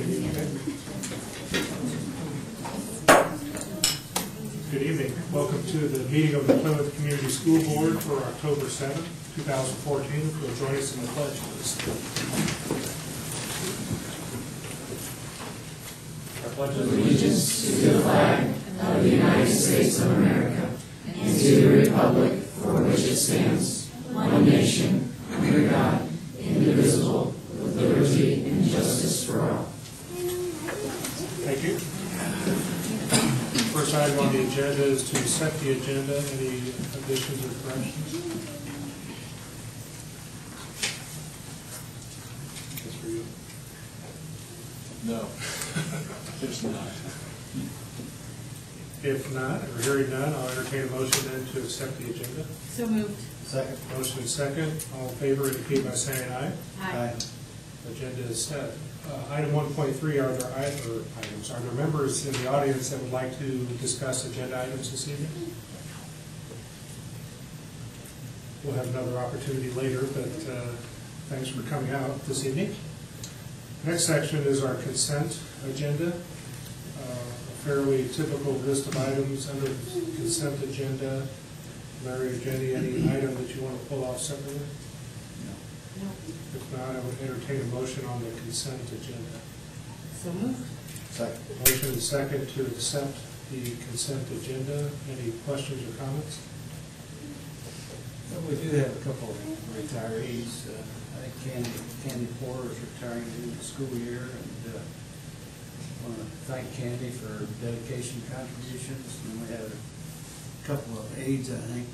Good evening. Welcome to the meeting of the Plymouth Community School Board for October 7th, 2014. If you'll join us in the pledge, please. I pledge allegiance to the flag of the United States of America and to the republic for which it stands, one nation, under God, indivisible, with liberty and justice for all. Thank you. First item on the agenda is to set the agenda. Any additions or corrections? That's for you. No, there's not. If not, or hearing none, I'll entertain a motion then to accept the agenda. So moved. Second. Motion is second. All in favor indicate by saying aye. Aye. Agenda is set. Item 1.3, are there members in the audience that would like to discuss agenda items this evening? We'll have another opportunity later, but thanks for coming out this evening. Next section is our consent agenda. A fairly typical list of items under the consent agenda. Larry or Jenny, any item that you want to pull off separately? No. If not, I would entertain a motion on the consent agenda. So moved. Second. Motion is second to accept the consent agenda. Any questions or comments? Well, we do have a couple of retirees. I think Candy Porter is retiring at the end of the school year, and I want to thank Candy for dedication contributions. And we have a couple of aides, I think.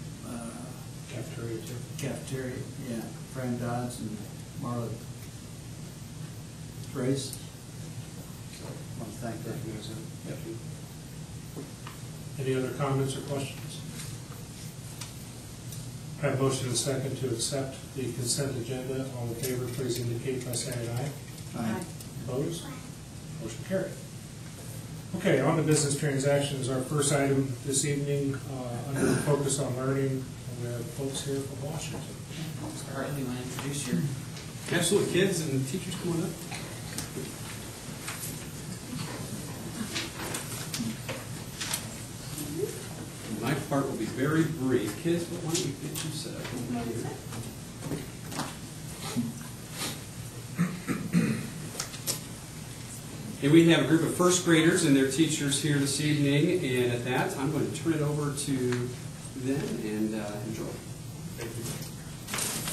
Cafeteria too. Cafeteria, yeah. Fran Dodds and Marla Trace. So I want to thank them. Yep. Any other comments or questions? I have motion and second to accept the consent agenda. All in favor, please indicate by saying aye. Aye. Opposed? Motion carried. Okay, on to business transactions. Our first item this evening under focus on learning. We have folks here from Washington. Mr. Hartley, want to introduce your absolute kids and teachers coming up? My part will be very brief. Kids, why don't you get you set up over here? And we have a group of first graders and their teachers here this evening, and at that, I'm going to turn it over to them and enjoy. Thank you.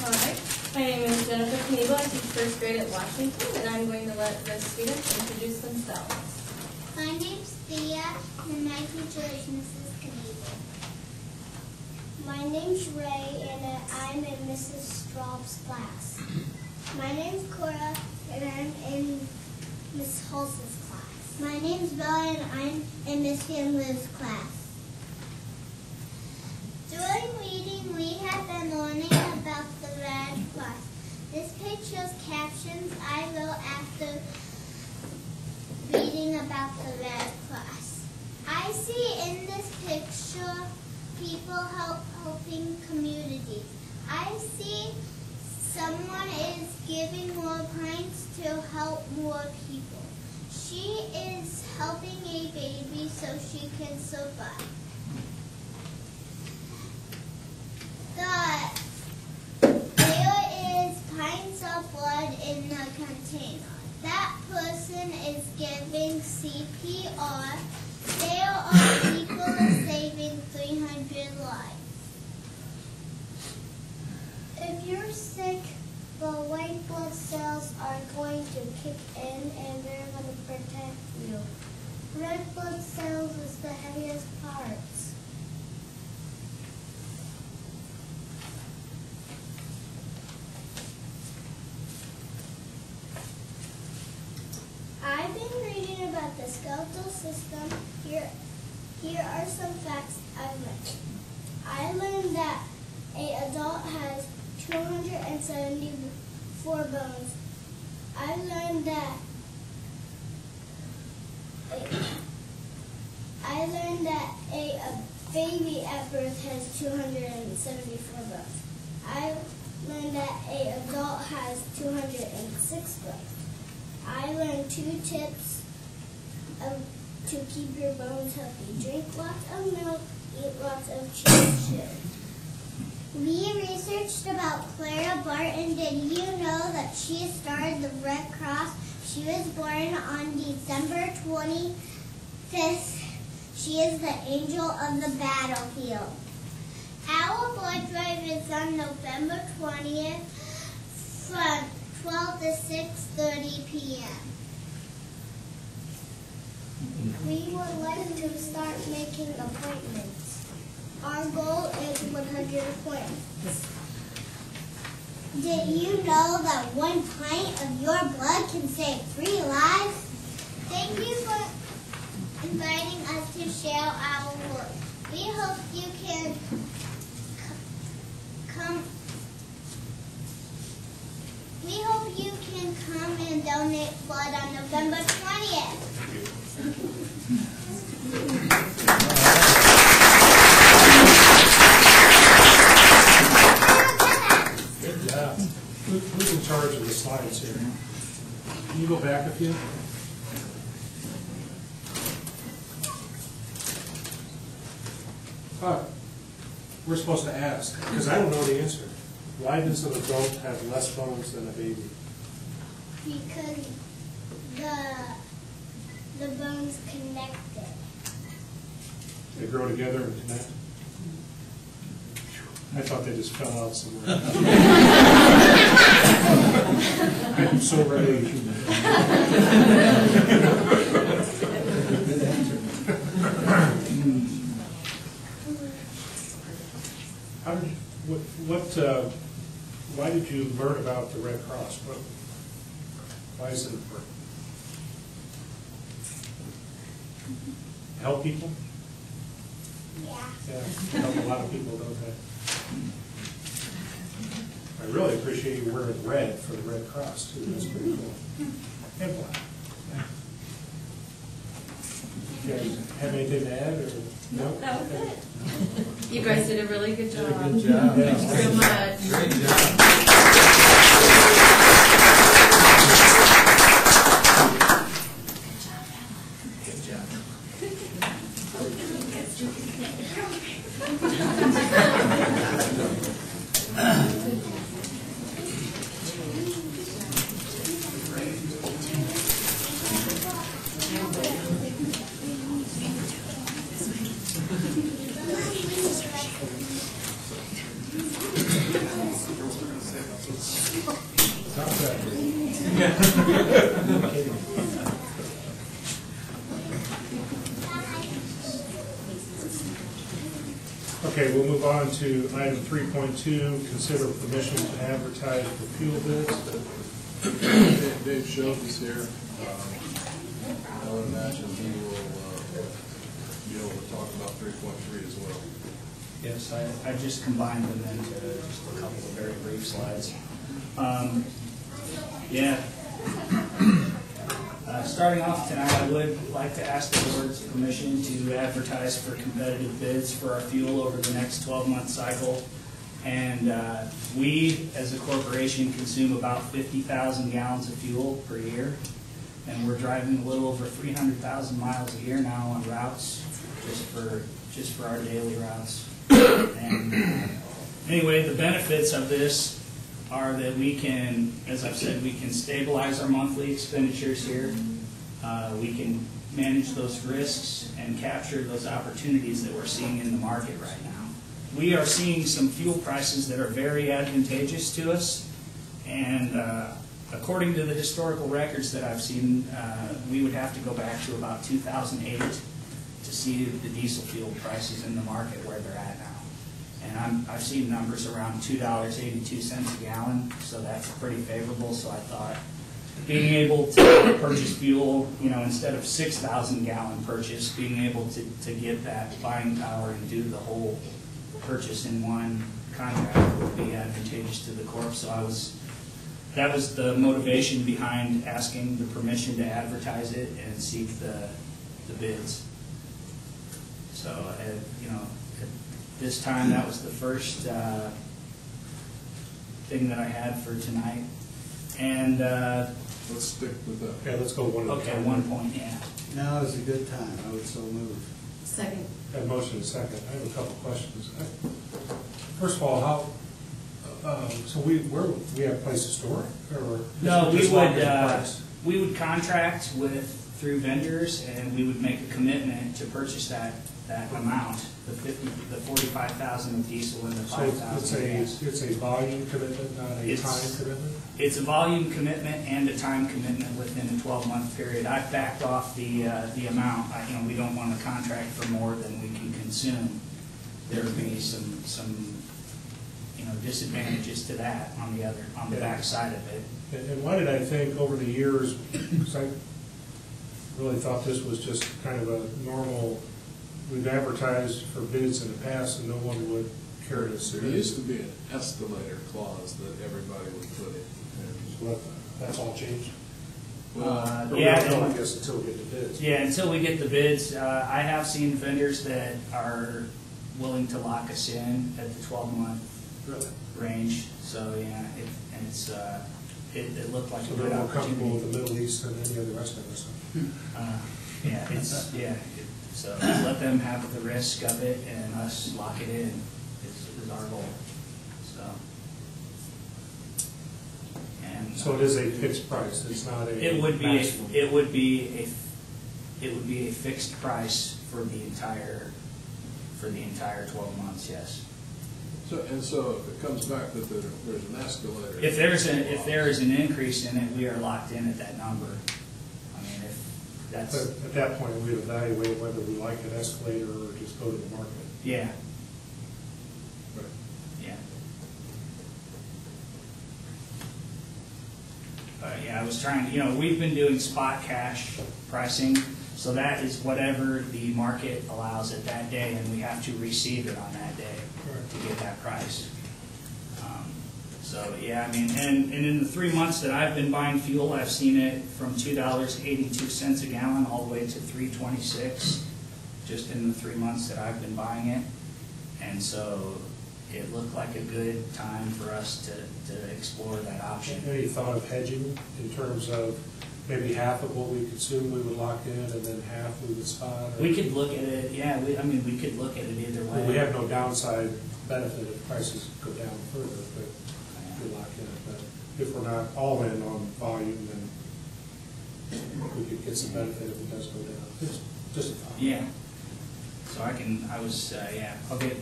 All right. My name is Jennifer Knievel. I teach first grade at Washington, and I'm going to let the students introduce themselves. My name's Thea, and my teacher is Mrs. Knievel. My name's Ray, and I'm in Mrs. Straub's class. My name's Cora, and I'm in Miss Hulse's class. My name's Bella, and I'm in Miss Van Lieu's class. During reading, we have been learning about the Red Cross. This page shows captions I wrote after reading about the Red Cross. I see in this picture people helping communities. I see someone is giving more pints to help more people. She is helping a baby so she can survive. There is pints of blood in the container. That person is giving CPR. There are people saving 300 lives. If you're sick, the white blood cells are going to kick in and they're going to protect you. Red blood cells is the heaviest parts. I've been reading about the skeletal system. Here are some facts I learned. I learned that an adult has 274 bones. I learned that a baby at birth has 274 bones. I learned that an adult has 206 bones. I learned 2 tips to keep your bones healthy. Drink lots of milk, eat lots of cheese. We researched about Clara Barton. Did you know that she started the Red Cross? She was born on December 25th. She is the angel of the battlefield. Our blood drive is on November 20th from 12 to 6:30 p.m. We would like to start making appointments. Our goal is 100 appointments. Did you know that 1 pint of your blood can save 3 lives? Thank you for inviting us to share our work. We hope you can come. We hope you can come and donate blood on November 20th. Good job. Who's in charge of the slides here? Can you go back a few? We're supposed to ask, because I don't know the answer. Why does an adult have less bones than a baby? Because the bones connected. They grow together and connect? I thought they just fell out somewhere. I'm so ready. How did why did you learn about the Red Cross? Why is it important? Help people? Yeah. Yeah, help a lot of people, don't they? I really appreciate you wearing red for the Red Cross, too. That's pretty cool. And black. You guys have anything to add, or no? That was it. You guys did a really good job. Good job. Yeah. Thanks so much. Great job. Okay, we'll move on to item 3.2, consider permission to advertise for fuel bids. Dave Schultz is here. I would imagine he will be able to talk about 3.3 as well. Yes, I just combined them into just a couple of very brief slides. Starting off tonight, I would like to ask the board's permission to advertise for competitive bids for our fuel over the next 12-month cycle. And we, as a corporation, consume about 50,000 gallons of fuel per year. And we're driving a little over 300,000 miles a year now on routes, just for our daily routes. And anyway, the benefits of this are that we can, as I've said, we can stabilize our monthly expenditures here. We can manage those risks and capture those opportunities that we're seeing in the market right now. We are seeing some fuel prices that are very advantageous to us, and according to the historical records that I've seen, we would have to go back to about 2008 to see the diesel fuel prices in the market where they're at now. And I've seen numbers around $2.82 a gallon, so that's pretty favorable. So I thought being able to purchase fuel, instead of 6,000 gallon purchase, being able to get that buying power and do the whole purchase in one contract would be advantageous to the corp. So that was the motivation behind asking the permission to advertise it and seek the bids. So at this time, that was the first thing that I had for tonight. And let's stick with that. Okay, let's go one at a Okay, time. 1 point, yeah. Now is a good time, I would so move. Second. Have motion and second. I have a couple questions. First of all, how, so we have a place to store it, or? No, just lock in the we price? would contract through vendors, and we would make a commitment to purchase that amount, the 45,000 of diesel and the So 5,000 of gas. it's a volume commitment, not a It's- time commitment? It's a volume commitment and a time commitment within a 12-month period. I've backed off the amount. We don't want to contract for more than we can consume. There would be some disadvantages to that on the back side of it. And why did I think over the years, because I really thought this was just kind of a normal, we've advertised for bids in the past and no one would care to There submit. used to be an escalator clause that everybody would put in. So that's all changed? Uh, Or we yeah, don't know, I they- guess, until we get the bids. Yeah, until we get the bids, I have seen vendors that are willing to lock us in at the 12-month Really? range. So, yeah, it looked like a So good they're more comfortable opportunity. with the Middle East than any of the rest of us. So let them have the risk of it and us lock it in is our goal. So it is a fixed price, it's not a It would be, maximum. it would be a fixed price for the entire 12 months, yes. So if it comes back that there's an escalator. If there is an increase in it, we are locked in at that number. I mean, if But that's, at that point, we'd evaluate whether we like an escalator or just go to the market. yeah, Right. yeah. Yeah, I was trying, we've been doing spot cash pricing, so that is whatever the market allows at that day, and we have to receive it on that day to get that price. So, yeah, I mean, and in the 3 months that I've been buying fuel, I've seen it from $2.82 a gallon all the way to $3.26, just in the 3 months that I've been buying it. And so it looked like a good time for us to explore that option. Any thought of hedging in terms of maybe half of what we consume we would lock in and then half we would spot? Or- We could look at it, yeah, we could look at it either way. We have no downside benefit if prices go down further, but we lock in. But if we're not all in on volume, then we could get some benefit if it does go down. Just a thought. Yeah. So I'll get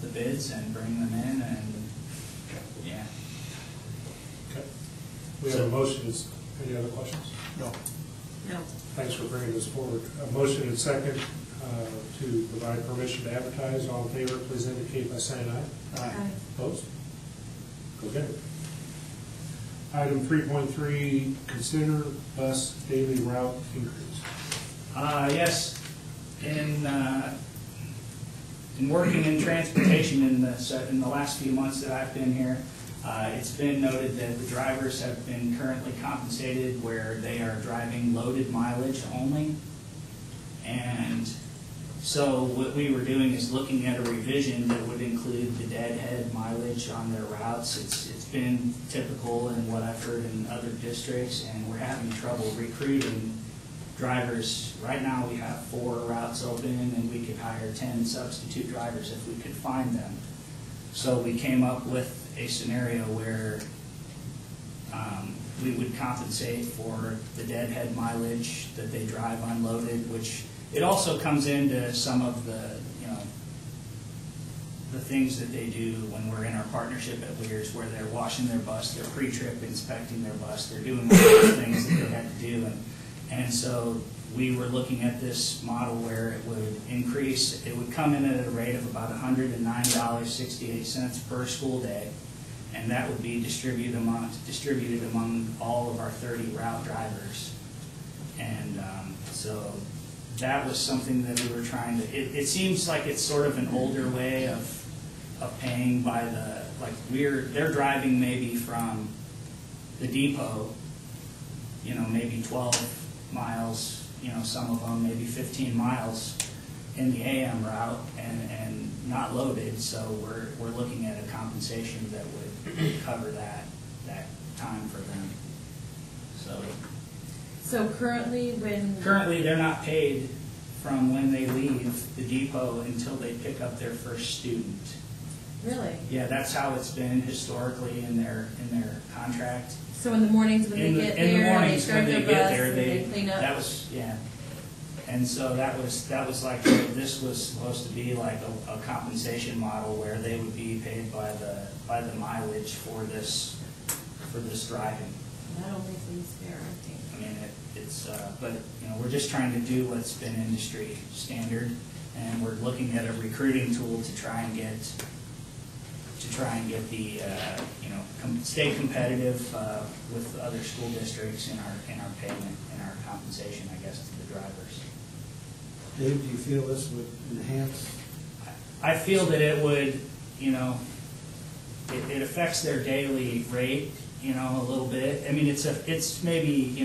the bids and bring them in and, yeah. Okay. We have a motion. Any other questions? No. No. Thanks for bringing this forward. A motion and second to provide permission to advertise. All in favor, please indicate by saying aye. Aye. Opposed? Go ahead. Item 3.3, consider bus daily route increase. Yes, in working in transportation in the last few months that I've been here, it's been noted that the drivers have been currently compensated where they are driving loaded mileage only. And so what we were doing is looking at a revision that would include the deadhead mileage on their routes. It's been typical in what I've heard in other districts, and we're having trouble recruiting drivers. Right now we have 4 routes open, and we could hire 10 substitute drivers if we could find them. So we came up with a scenario where we would compensate for the deadhead mileage that they drive unloaded, which it also comes into some of the things that they do when we're in our partnership at Weir's, where they're washing their bus, they're pre-trip inspecting their bus, they're doing all those things that they had to do. And so we were looking at this model where it would increase, it would come in at a rate of about $109.68 per school day, and that would be distributed among all of our 30 route drivers. And so that was something that we were trying to, it seems like it's sort of an older way of paying by they're driving maybe from the depot, maybe 12 miles, some of them maybe 15 miles in the AM route and not loaded. So we're looking at a compensation that would cover that time for them. So currently, Currently, they're not paid from when they leave the depot until they pick up their first student. Really? Yeah, that's how it's been historically in their contract. So in the mornings when they get In the there, they mornings start when their they bus get there, and they clean up? that was, yeah. And so that was like, this was supposed to be like a compensation model where they would be paid by the mileage for this driving. That only seems fair, I think. I mean, but, we're just trying to do what's been industry standard, and we're looking at a recruiting tool to try and get the, stay competitive with other school districts in our payment, in our compensation, I guess, to the drivers. Dave, do you feel this would enhance? I feel that it would, it affects their daily rate, a little bit. I mean, it's maybe,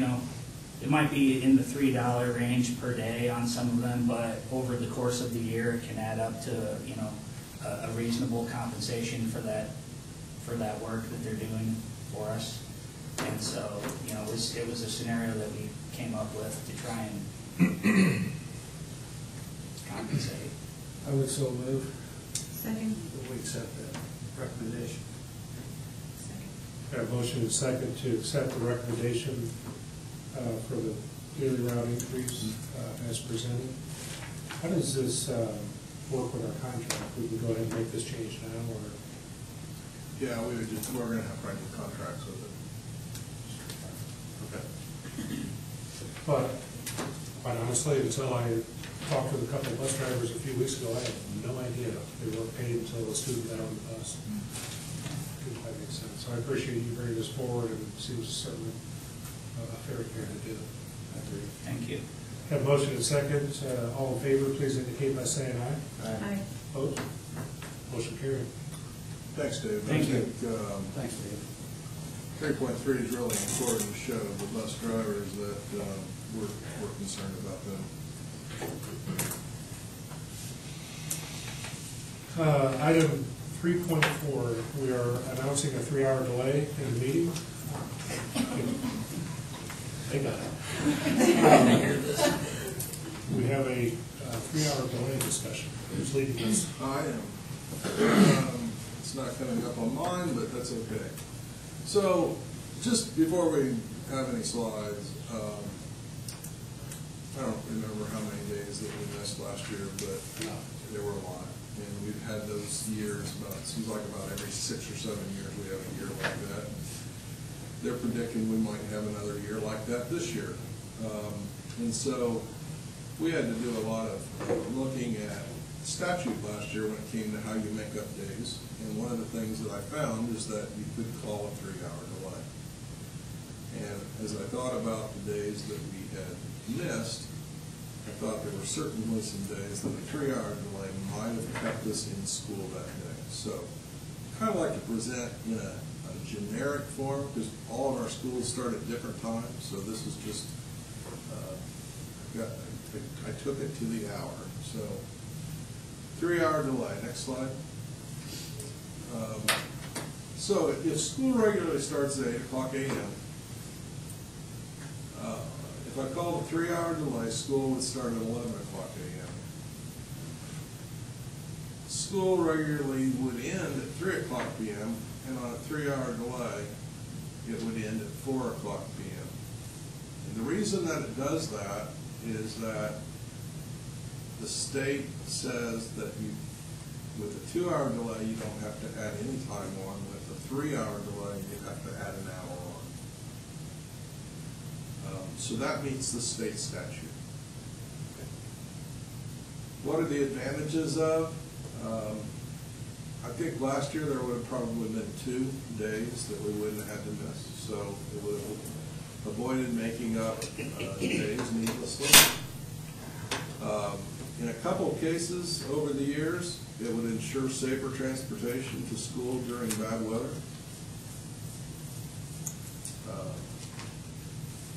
it might be in the $3 range per day on some of them, but over the course of the year, it can add up to, a reasonable compensation for that work that they're doing for us. And so, it was a scenario that we came up with to try and compensate. I would so move Second. that we accept that recommendation. Second. Got a motion and second to accept the recommendation for the daily route increase as presented. How does this work with our contract? Would we go ahead and make this change now, or? Yeah, we're gonna have writing contracts with it. Okay. But quite honestly, until I talked with a couple of bus drivers a few weeks ago, I had no idea they weren't paid until the student got on the bus. Didn't quite make sense. So I appreciate you bringing this forward, and it seems certainly a fair thing to do. I agree. Thank you. Have motion and second. All in favor, please indicate by saying aye. Aye. Opposed? Motion carried. Thanks, Dave. Thank you. I think, Thanks, Dave. 3.3 is really important to show the bus drivers that we're concerned about them. Item 3.4, we are announcing a 3-hour delay in the meeting. They got it. We have a 3-hour delay discussion. Who's leading this? I am. It's not coming up on mine, but that's okay. So, just before we have any slides, I don't remember how many days that we missed last year, but there were a lot. And we've had those years, it seems like about every 6 or 7 years we have a year like that. They're predicting we might have another year like that this year. And so we had to do a lot of looking at statute last year when it came to how you make up days. And one of the things that I found is that you could call a 3-hour delay. And as I thought about the days that we had missed, I thought there were certainly some days that a 3-hour delay might have kept us in school that day. So I kind of like to present in a generic form, because all of our schools start at different times. So this is just, I took it to the hour. So 3-hour delay. Next slide. So if school regularly starts at 8 o'clock a.m., if I called a 3-hour delay, school would start at 11 o'clock a.m. School regularly would end at 3 o'clock p.m., and on a 3-hour delay, it would end at 4 o'clock p.m. And the reason that it does that is that the state says that with a 2-hour delay, you don't have to add any time on. With a 3-hour delay, you have to add an hour on. So that meets the state statute. What are the advantages of? I think last year there would have probably been 2 days that we wouldn't have had to miss. So it would have avoided making up days needlessly. In a couple of cases over the years, it would ensure safer transportation to school during bad weather.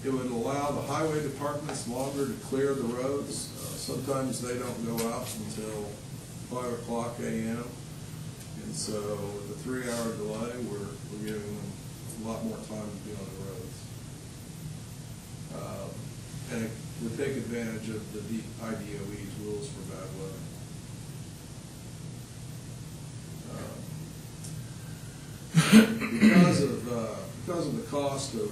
It would allow the highway departments longer to clear the roads. Sometimes they don't go out until 5 o'clock a.m. And so with a 3-hour delay, we're giving them a lot more time to be on the roads. And it would take advantage of the IDOE's rules for bad weather. Because of the cost of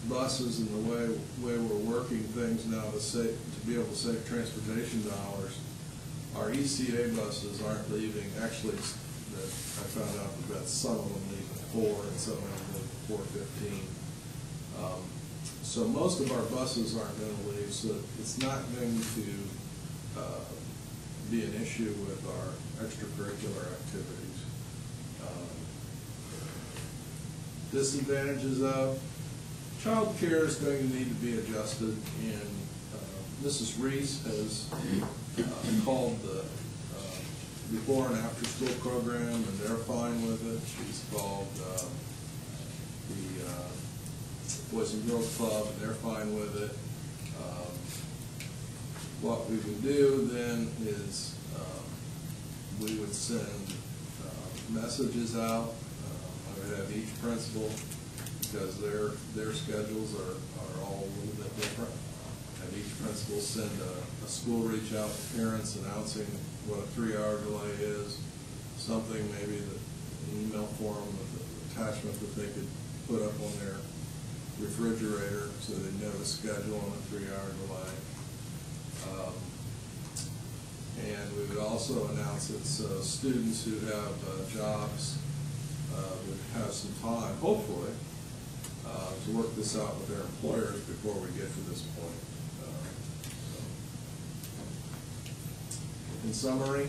buses and the way we're working things now to be able to save transportation dollars, our ECA buses aren't leaving. Actually, I found out that some of them leave at 4 and some of them leave at 4:15. So most of our buses aren't going to leave. So it's not going to be an issue with our extracurricular activities. Disadvantages of child care is going to need to be adjusted, and Mrs. Reese has called the before and after school program, and they're fine with it. She's called the Boys and Girls Club, and they're fine with it. What we would do then is we would send messages out. I would have each principal, because their schedules are all a little bit different. Have each principal send a school reach out to parents announcing what a 3-hour delay is, something maybe that an email form with an attachment that they could put up on their refrigerator so they know the schedule on a 3-hour delay. And we would also announce that students who have jobs would have some time, hopefully, to work this out with their employers before we get to this point. In summary,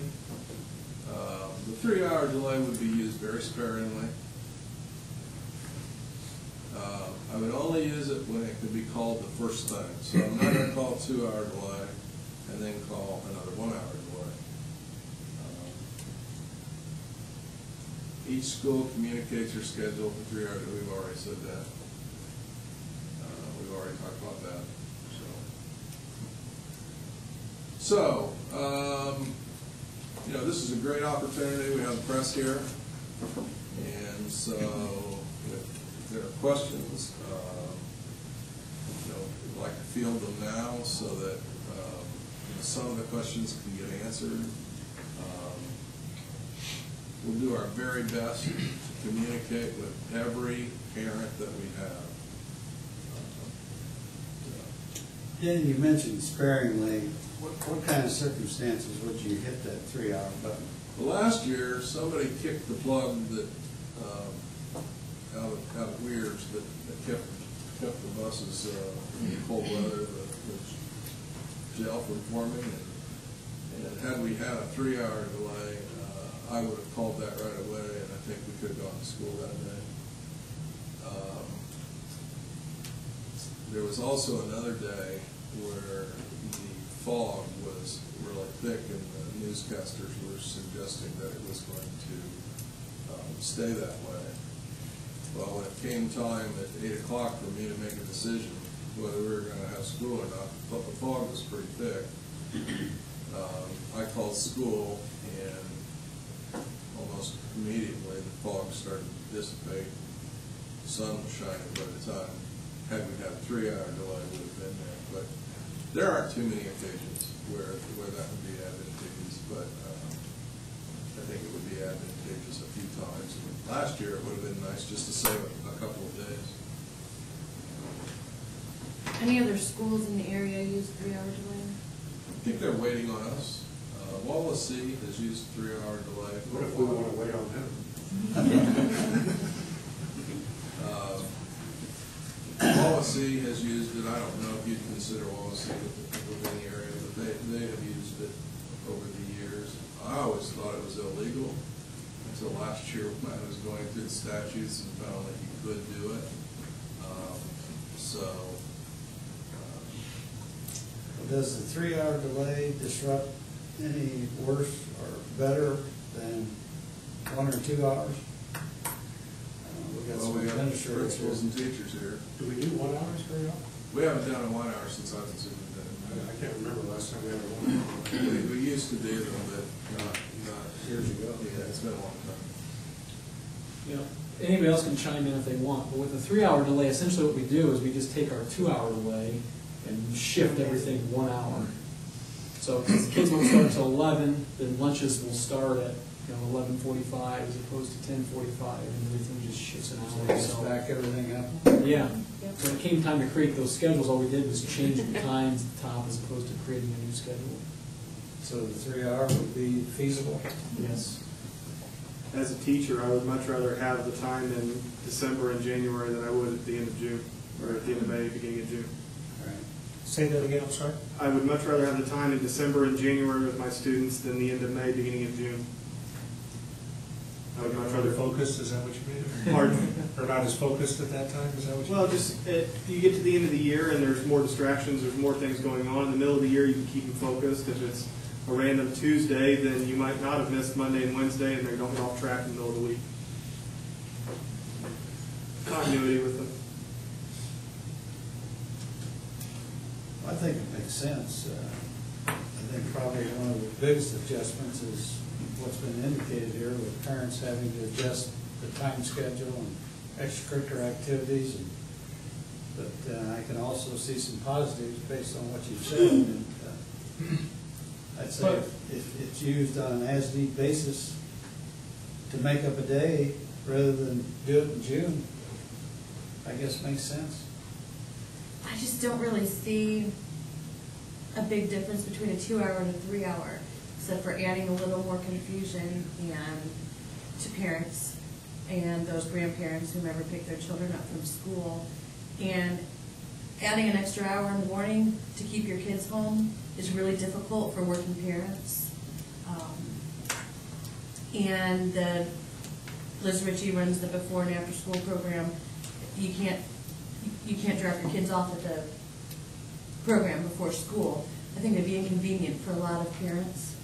the 3-hour delay would be used very sparingly. I would only use it when it could be called the first thing. So I'm not going to call 2-hour delay and then call another 1-hour delay. Each school communicates your schedule for 3 hours. We've already said that. We've already talked about that. So, this is a great opportunity. We have the press here. And so, if there are questions, we'd like to field them now so that some of the questions can get answered. We'll do our very best to communicate with every parent that we have. Dan, you mentioned sparingly. What kind of circumstances would you hit that 3-hour button? Well, last year, somebody kicked the plug that out of Weirs that kept the buses in cold weather, the gel from forming. And had we had a 3-hour delay, I would have called that right away, and I think we could have gone to school that day. There was also another day where the fog was really thick, and the newscasters were suggesting that it was going to stay that way. Well, when it came time at 8 o'clock for me to make a decision whether we were going to have school or not, but the fog was pretty thick. I called school, and almost immediately the fog started to dissipate. The sun was shining by the time. Had we had a 3-hour delay, would have been there. But there aren't too many occasions where that would be advantageous. But I think it would be advantageous a few times. And last year it would have been nice just to save a couple of days. Any other schools in the area use 3-hour delay? I think they're waiting on us. Wallacey has used 3-hour delay. What if we want to wait on them? Wallacey has used it. I don't know if you'd consider Wallacey within the area, but they have used it over the years. I always thought it was illegal until last year when I was going through the statutes and found that you could do it. Does the 3-hour delay disrupt any worse or better than 1 or 2 hours? We have principals and teachers here. Do we do 1 hours very often? We haven't done a 1 hour since I've been superintendent. I can't remember the last time we had a 1 hour. We used to do them, but not Years ago. Yeah, it's been a long time. Yeah. anybody else can chime in if they want, but with a 3-hour delay, essentially what we do is we just take our 2-hour delay and shift everything 1 hour. So if the kids won't start until 11, then lunches will start at 11:45 as opposed to 10:45, and everything just shifts an hour. Just So, back everything up. yeah. When it came time to create those schedules, all we did was change the times at the top as opposed to creating a new schedule. So the 3-hour would be feasible? Yes. As a teacher, I would much rather have the time in December and January than I would at the end of June, or at the end of May, beginning of June. Right. Say that again, I'm sorry? I would much rather have the time in December and January with my students than the end of May, beginning of June. I would much rather Focused, is that what you mean? Pardon? Or not as focused at that time, is that what you mean? Well, just, you get to the end of the year and there's more distractions, there's more things going on. In the middle of the year, you can keep them focused. If it's a random Tuesday, then you might not have missed Monday and Wednesday, and they don't get off track in the middle of the week. Continuity with them. I think it makes sense. I think probably one of the biggest adjustments is what's been indicated here with parents having to adjust the time schedule and extracurricular activities. But I can also see some positives based on what you've said. And, I'd say if it's used on an as-need basis to make up a day rather than do it in June, I guess makes sense. I just don't really see a big difference between a 2-hour and a 3-hour, except for adding a little more confusion to parents and those grandparents who never pick their children up from school. And adding an extra hour in the morning to keep your kids home is really difficult for working parents. And Liz Ritchie runs the before and after school program. You can't drop your kids off at the program before school. I think it'd be inconvenient for a lot of parents.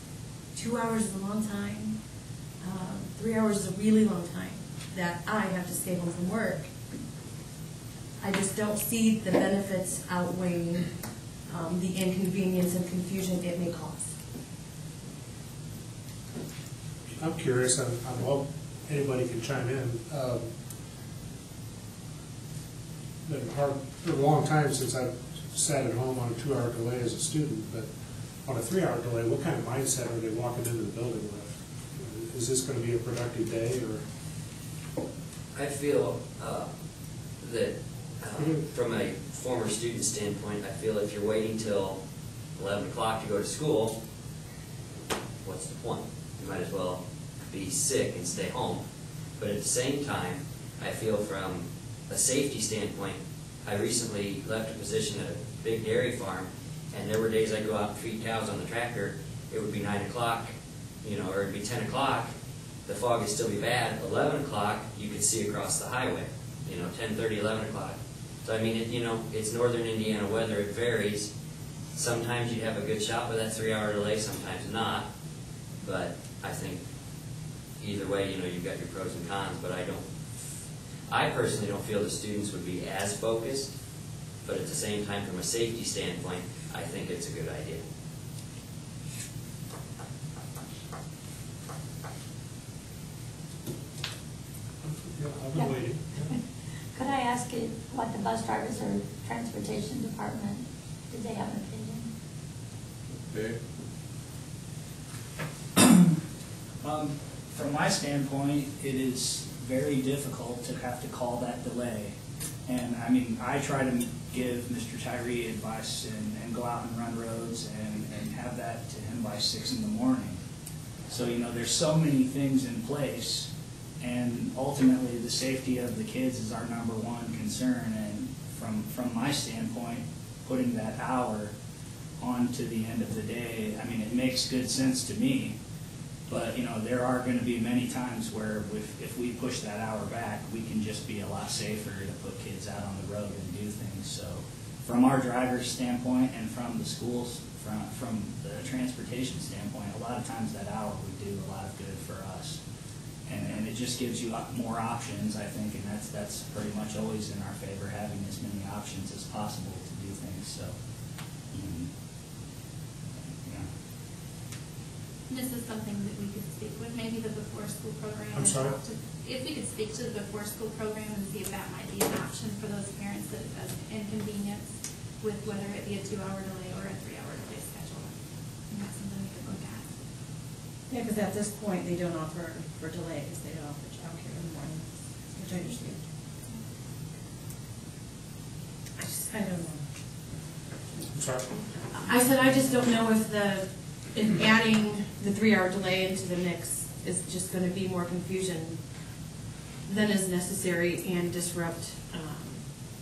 2 hours is a long time. 3 hours is a really long time that I have to stay home from work. I just don't see the benefits outweighing the inconvenience and confusion it may cause. I'm curious, well, anybody can chime in. Been hard, for a long time since I've sat at home on a 2-hour delay as a student, but on a 3-hour delay, what kind of mindset are they walking into the building with? Is this going to be a productive day, or? I feel that from a former student standpoint, I feel if you're waiting till 11 o'clock to go to school, what's the point? You might as well be sick and stay home. But at the same time, I feel from a safety standpoint, I recently left a position at a big dairy farm, and there were days I'd go out and feed cows on the tractor. It would be 9 o'clock, or it'd be 10 o'clock. The fog would still be bad. 11 o'clock, you could see across the highway, 10:30, 11 o'clock. So, I mean, it's northern Indiana weather. It varies. Sometimes you have a good shot with that 3-hour delay, sometimes not. But I think either way, you've got your pros and cons. But I personally don't feel the students would be as focused. But at the same time, from a safety standpoint, I think it's a good idea. I've been waiting. Could I ask you what the bus drivers or transportation department, did they have an opinion? Okay. From my standpoint, it is very difficult to have to call that delay. And I mean, I try to give Mr. Tyree advice and go out and run roads and have that to him by 6 in the morning. So, there's so many things in place, and ultimately the safety of the kids is our #1 concern. And from my standpoint, putting that hour on to the end of the day, I mean, it makes good sense to me. But, there are going to be many times where if we push that hour back, we can just be a lot safer to put kids out on the road and do things. So from our driver's standpoint and from the schools, from the transportation standpoint, a lot of times that hour would do a lot of good for us. And it just gives you more options, I think, and that's pretty much always in our favor, having as many options as possible to do things. So, this is something that we could speak with, maybe the before-school program. I'm sorry? If we could speak to the before-school program and see if that might be an option for those parents that it does inconvenience with whether it be a 2-hour delay or a 3-hour delay schedule. And that's something we could look at. Yeah, because at this point, they don't offer for delays, they don't offer childcare in the morning, which I understand. I don't know. I'm sorry? I said, I just don't know if adding the 3-hour delay into the mix is just gonna be more confusion than is necessary and disrupt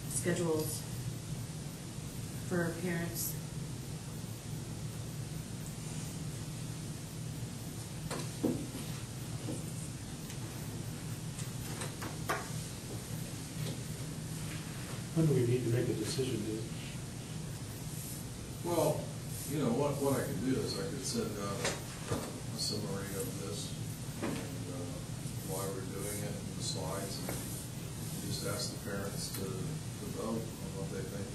schedules for parents. When do we need to make a decision, dude? Well, you know, what I could do is I could send out a summary of this and why we're doing it and the slides and just ask the parents to vote on what they think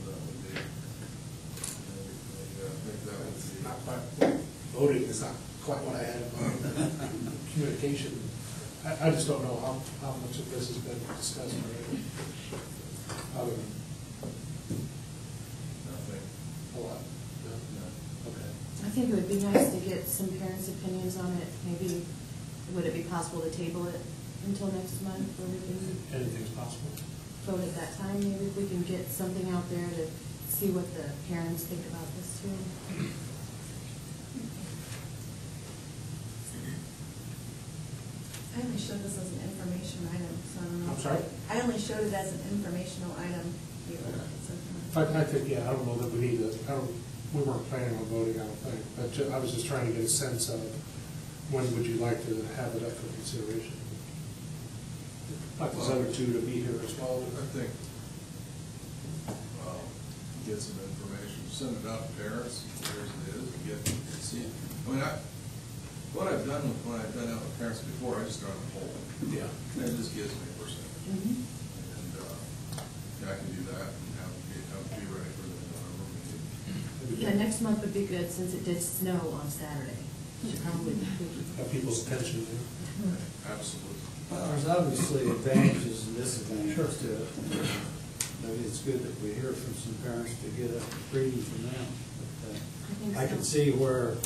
that would be. I think that would be. Not quite, voting is not quite what I had in mind. Communication. I just don't know how much of this has been discussed already. Other than Nothing. a lot. No? Okay. I think it would be nice to get some parents' opinions on it. Maybe, would it be possible to table it until next month, or we can Anything's possible. vote at that time? Maybe if we can get something out there to see what the parents think about this too. I only showed this as an information item, so I don't know. I'm sorry? I only showed it as an informational item. I think, yeah, I don't know that we need to, we weren't planning on voting, I don't think. But I was just trying to get a sense of when would you like to have it up for consideration? Like those other two to be here as well. I think, get some information, send it out to parents, here's it is, and get, see. I mean, what I've done when I've done out with parents before, I just run a poll. Yeah. And it just gives me a percentage. Mm-hmm. And, yeah, I can do that and have be ready for the November meeting. Yeah, next month would be good since it did snow on Saturday. Should probably Have people's attention there. Absolutely. There's obviously advantages and disadvantages to it. Maybe it's good that we hear from some parents to get a reading from them. But, I can see where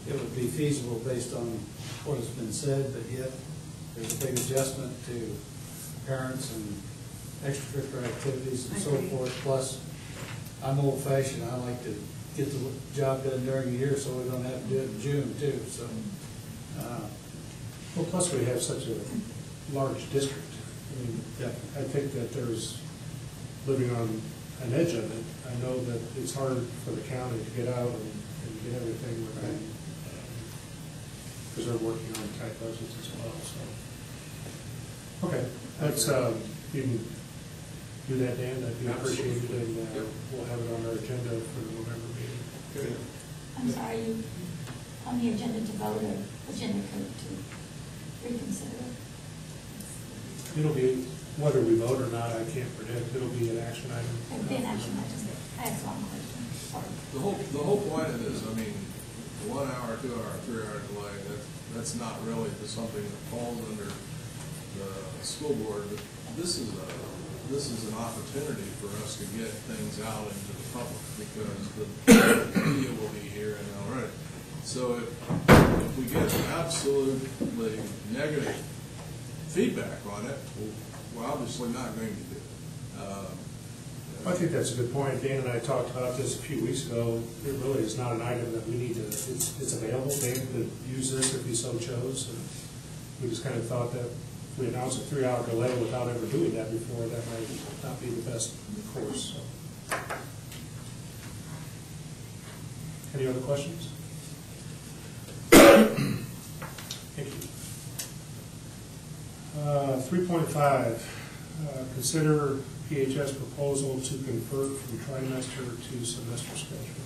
it would be feasible based on what has been said, but yet there's a big adjustment to parents and extracurricular activities and so forth. Plus, I'm old-fashioned. I like to get the job done during the year so we don't have to do it in June too. So, Well, plus we have such a large district. I mean, yeah. I think that there's, living on an edge of it, I know that it's hard for the county to get out and get everything right. Because they're working on tight budgets as well, so. Okay, that's, you can do that, Dan, that'd be appreciated, and we'll have it on our agenda for the November meeting. Good. I'm sorry, you on the agenda to vote or agenda to reconsider? It'll be, whether we vote or not, I can't predict. It'll be an action item. It'll be an action item. I have one question. Sorry. The whole point of this, I mean, 1 hour, 2 hour, 3 hour delay, that's not really something that falls under the school board. But this is an opportunity for us to get things out into the public because the media will be here and already. So if we get absolutely negative feedback on it, we're obviously not going to do it. I think that's a good point. Dan and I talked about this a few weeks ago. It really is not an item that we need to, it's available. Dan could use this if he so chose. And we just kind of thought that if we announced a 3 hour delay without ever doing that before, that might not be the best course. So. Any other questions? Thank you. 3.5, consider PHS proposal to convert from trimester to semester schedule.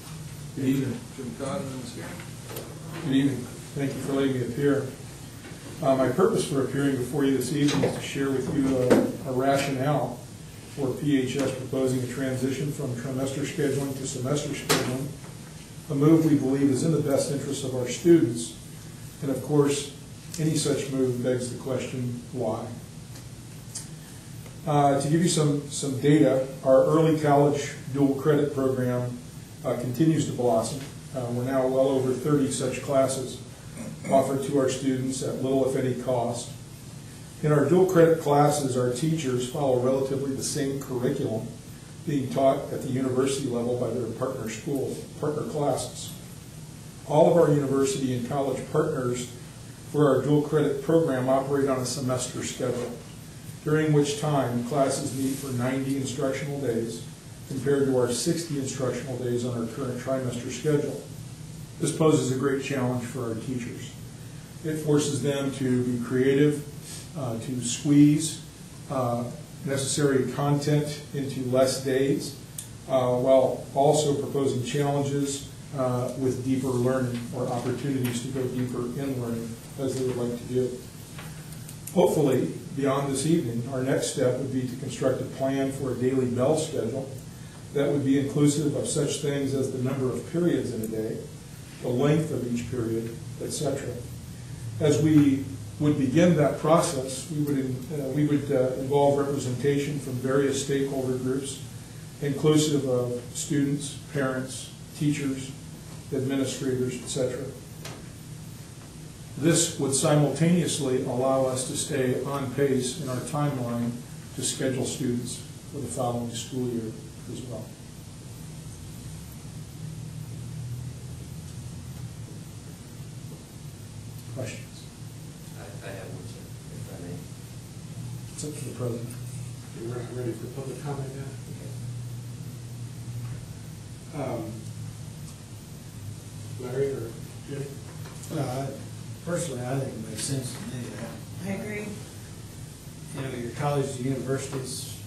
Good evening. Jim Cotton is here. Good evening. Thank you for letting me appear. My purpose for appearing before you this evening is to share with you a rationale for PHS proposing a transition from trimester scheduling to semester scheduling a move we believe is in the best interest of our students. And of course, any such move begs the question, why? To give you some data, our early college dual credit program continues to blossom. We're now well over 30 such classes offered to our students at little, if any, cost. In our dual credit classes, our teachers follow relatively the same curriculum being taught at the university level by their partner schools, partner classes. All of our university and college partners for our dual credit program operate on a semester schedule, during which time classes meet for 90 instructional days compared to our 60 instructional days on our current trimester schedule. This poses a great challenge for our teachers. It forces them to be creative, to squeeze necessary content into less days, while also proposing challenges with deeper learning or opportunities to go deeper in learning as they would like to do. Hopefully, beyond this evening, our next step would be to construct a plan for a daily bell schedule that would be inclusive of such things as the number of periods in a day, the length of each period, etc. As we would begin that process, we would involve representation from various stakeholder groups, inclusive of students, parents, teachers, administrators, etc. This would simultaneously allow us to stay on pace in our timeline to schedule students for the following school year as well. Questions? I have one, sir, if I may. It's up to the president. You're ready for public comment now? Larry or Jim? Personally, I think it makes sense to me. I agree. You know, your colleges and universities,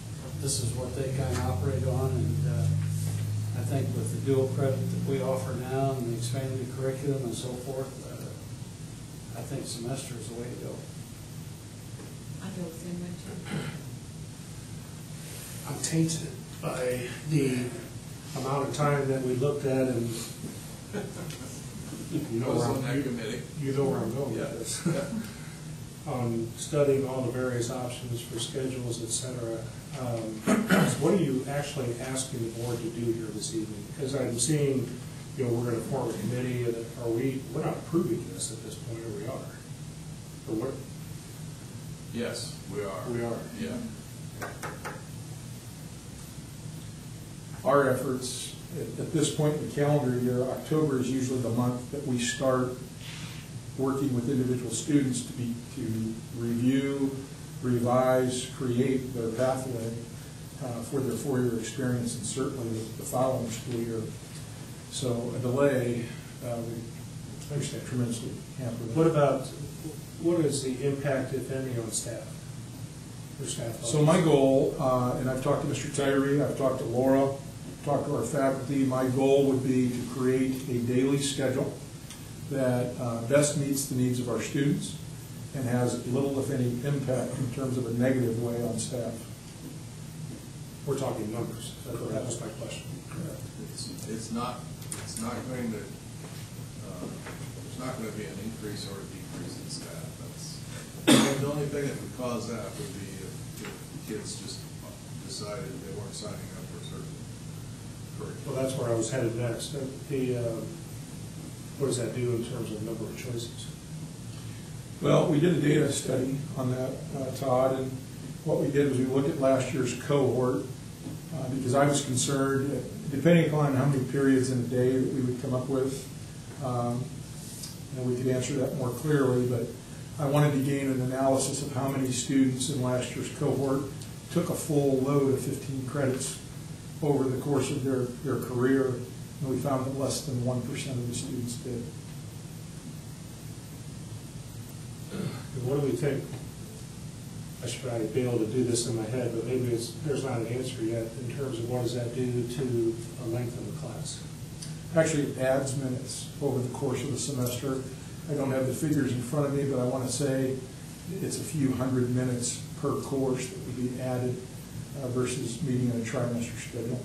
this is what they kind of operate on, and I think with the dual credit that we offer now and the expanded curriculum and so forth, I think semester is the way to go. I feel the same way too. I'm tainted by the amount of time that we looked at, and you know where I'm going with this. On studying all the various options for schedules, etc. So what are you actually asking the board to do here this evening? Because I'm seeing, you know, we're going to form a committee, and we're not approving this at this point, or we are? Or what? Yes, we are. We are. Yeah. Our efforts at this point in the calendar year, October is usually the month that we start working with individual students to review, revise, create their pathway for their four-year experience, and certainly the following school year. So a delay, we understand, tremendously hampered. What is the impact, if any, on staff? So my goal, and I've talked to Mr. Tyree, I've talked to Laura, talked to our faculty, my goal would be to create a daily schedule that best meets the needs of our students and has little, if any, impact in terms of a negative way on staff. We're talking numbers. That was my question. Correct. It's not going to there's not going to be an increase or a decrease in staff. That's the only thing that would cause that would be if kids just decided they weren't signing up for a certain curriculum. Well, that's where I was headed next. What does that do in terms of number of choices? Well, we did a data study on that, Todd, and what we did was we looked at last year's cohort because I was concerned, depending upon how many periods in a day that we would come up with, and we could answer that more clearly, but I wanted to gain an analysis of how many students in last year's cohort took a full load of 15 credits over the course of their career, and we found that less than 1% of the students did. What do we think? I should probably be able to do this in my head, but maybe there's not an answer yet in terms of what does that do to the length of the class? Actually, it adds minutes over the course of the semester. I don't have the figures in front of me, but I want to say it's a few hundred minutes per course that would be added versus meeting in a trimester schedule.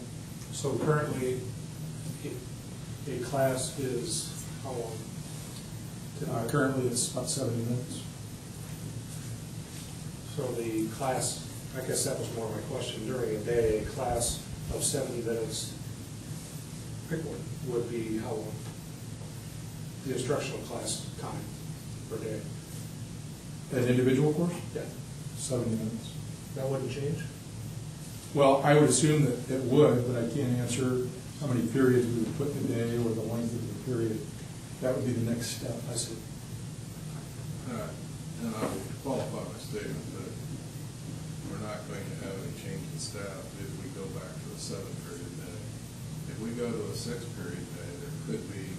So currently, a class is how long? Currently, it's about 70 minutes. So the class, I guess that was more my question, during a day, a class of 70 minutes, pick one, would be how long? The instructional class time per day? An individual course? Yeah. 70 minutes. That wouldn't change? Well, I would assume that it would, but I can't answer how many periods we would put in a day or the length of the period. That would be the next step. I see. And I will qualify my statement that we're not going to have any change in staff if we go back to a 7-period day. If we go to a 6-period day, there could be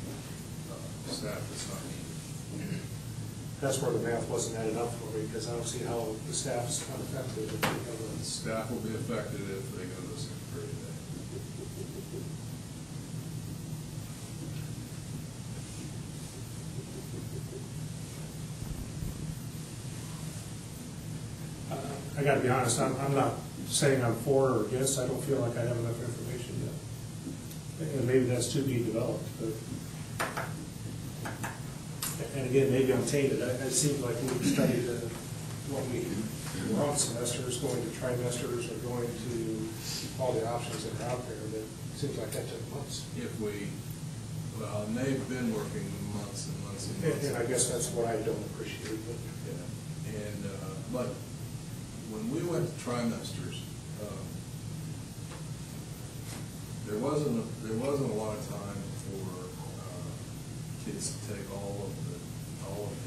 staff that's not needed. That's where the math wasn't added up for me, because I don't see how the staff is unaffected if they go to Staff will be affected if they go to a 6-period day. I got to be honest, I'm not saying I'm for or against. I don't feel like I have enough information yet. And maybe that's to be developed, but, and again, maybe I'm tainted. It seems like we studied what we're on semesters, going to trimesters, or going to all the options that are out there. That seems like that took months. Well, and they've been working months and months and months. And I guess that's what I don't appreciate. But, yeah. And, but when we went to trimesters, there wasn't a lot of time for kids to take all of the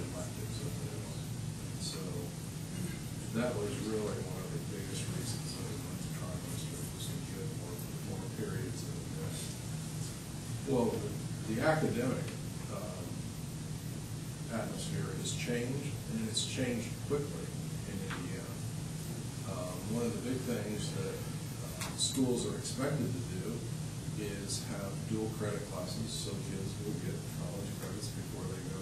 electives of this. So that was really one of the biggest reasons that we went to trimester, was to get more periods of this. Well, the academic atmosphere has changed, and it's changed quickly in Indiana. One of the big things that schools are expected to do is have dual credit classes, so kids will get college credits before they go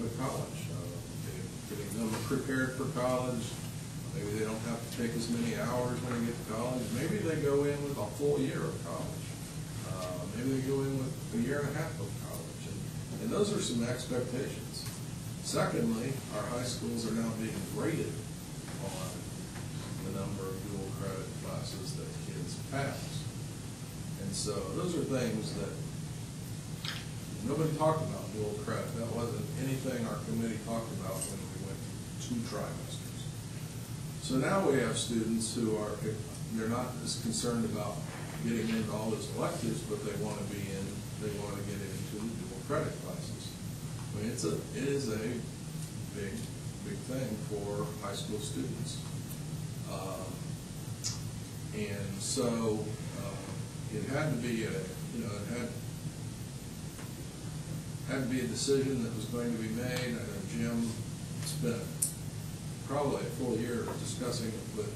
to college. Getting them prepared for college. Maybe they don't have to take as many hours when they get to college. Maybe they go in with a full year of college. Maybe they go in with a year and a half of college. And those are some expectations. Secondly, our high schools are now being graded on the number of dual credit classes that kids pass. And so those are things that nobody talked about dual credit. That wasn't anything our committee talked about when we went to 2 trimesters. So now we have students who they're not as concerned about getting into all those electives, but they want to get into the dual credit classes. I mean, it is a big thing for high school students. And so it had to be had to be a decision that was going to be made. I know Jim spent probably a full year discussing it with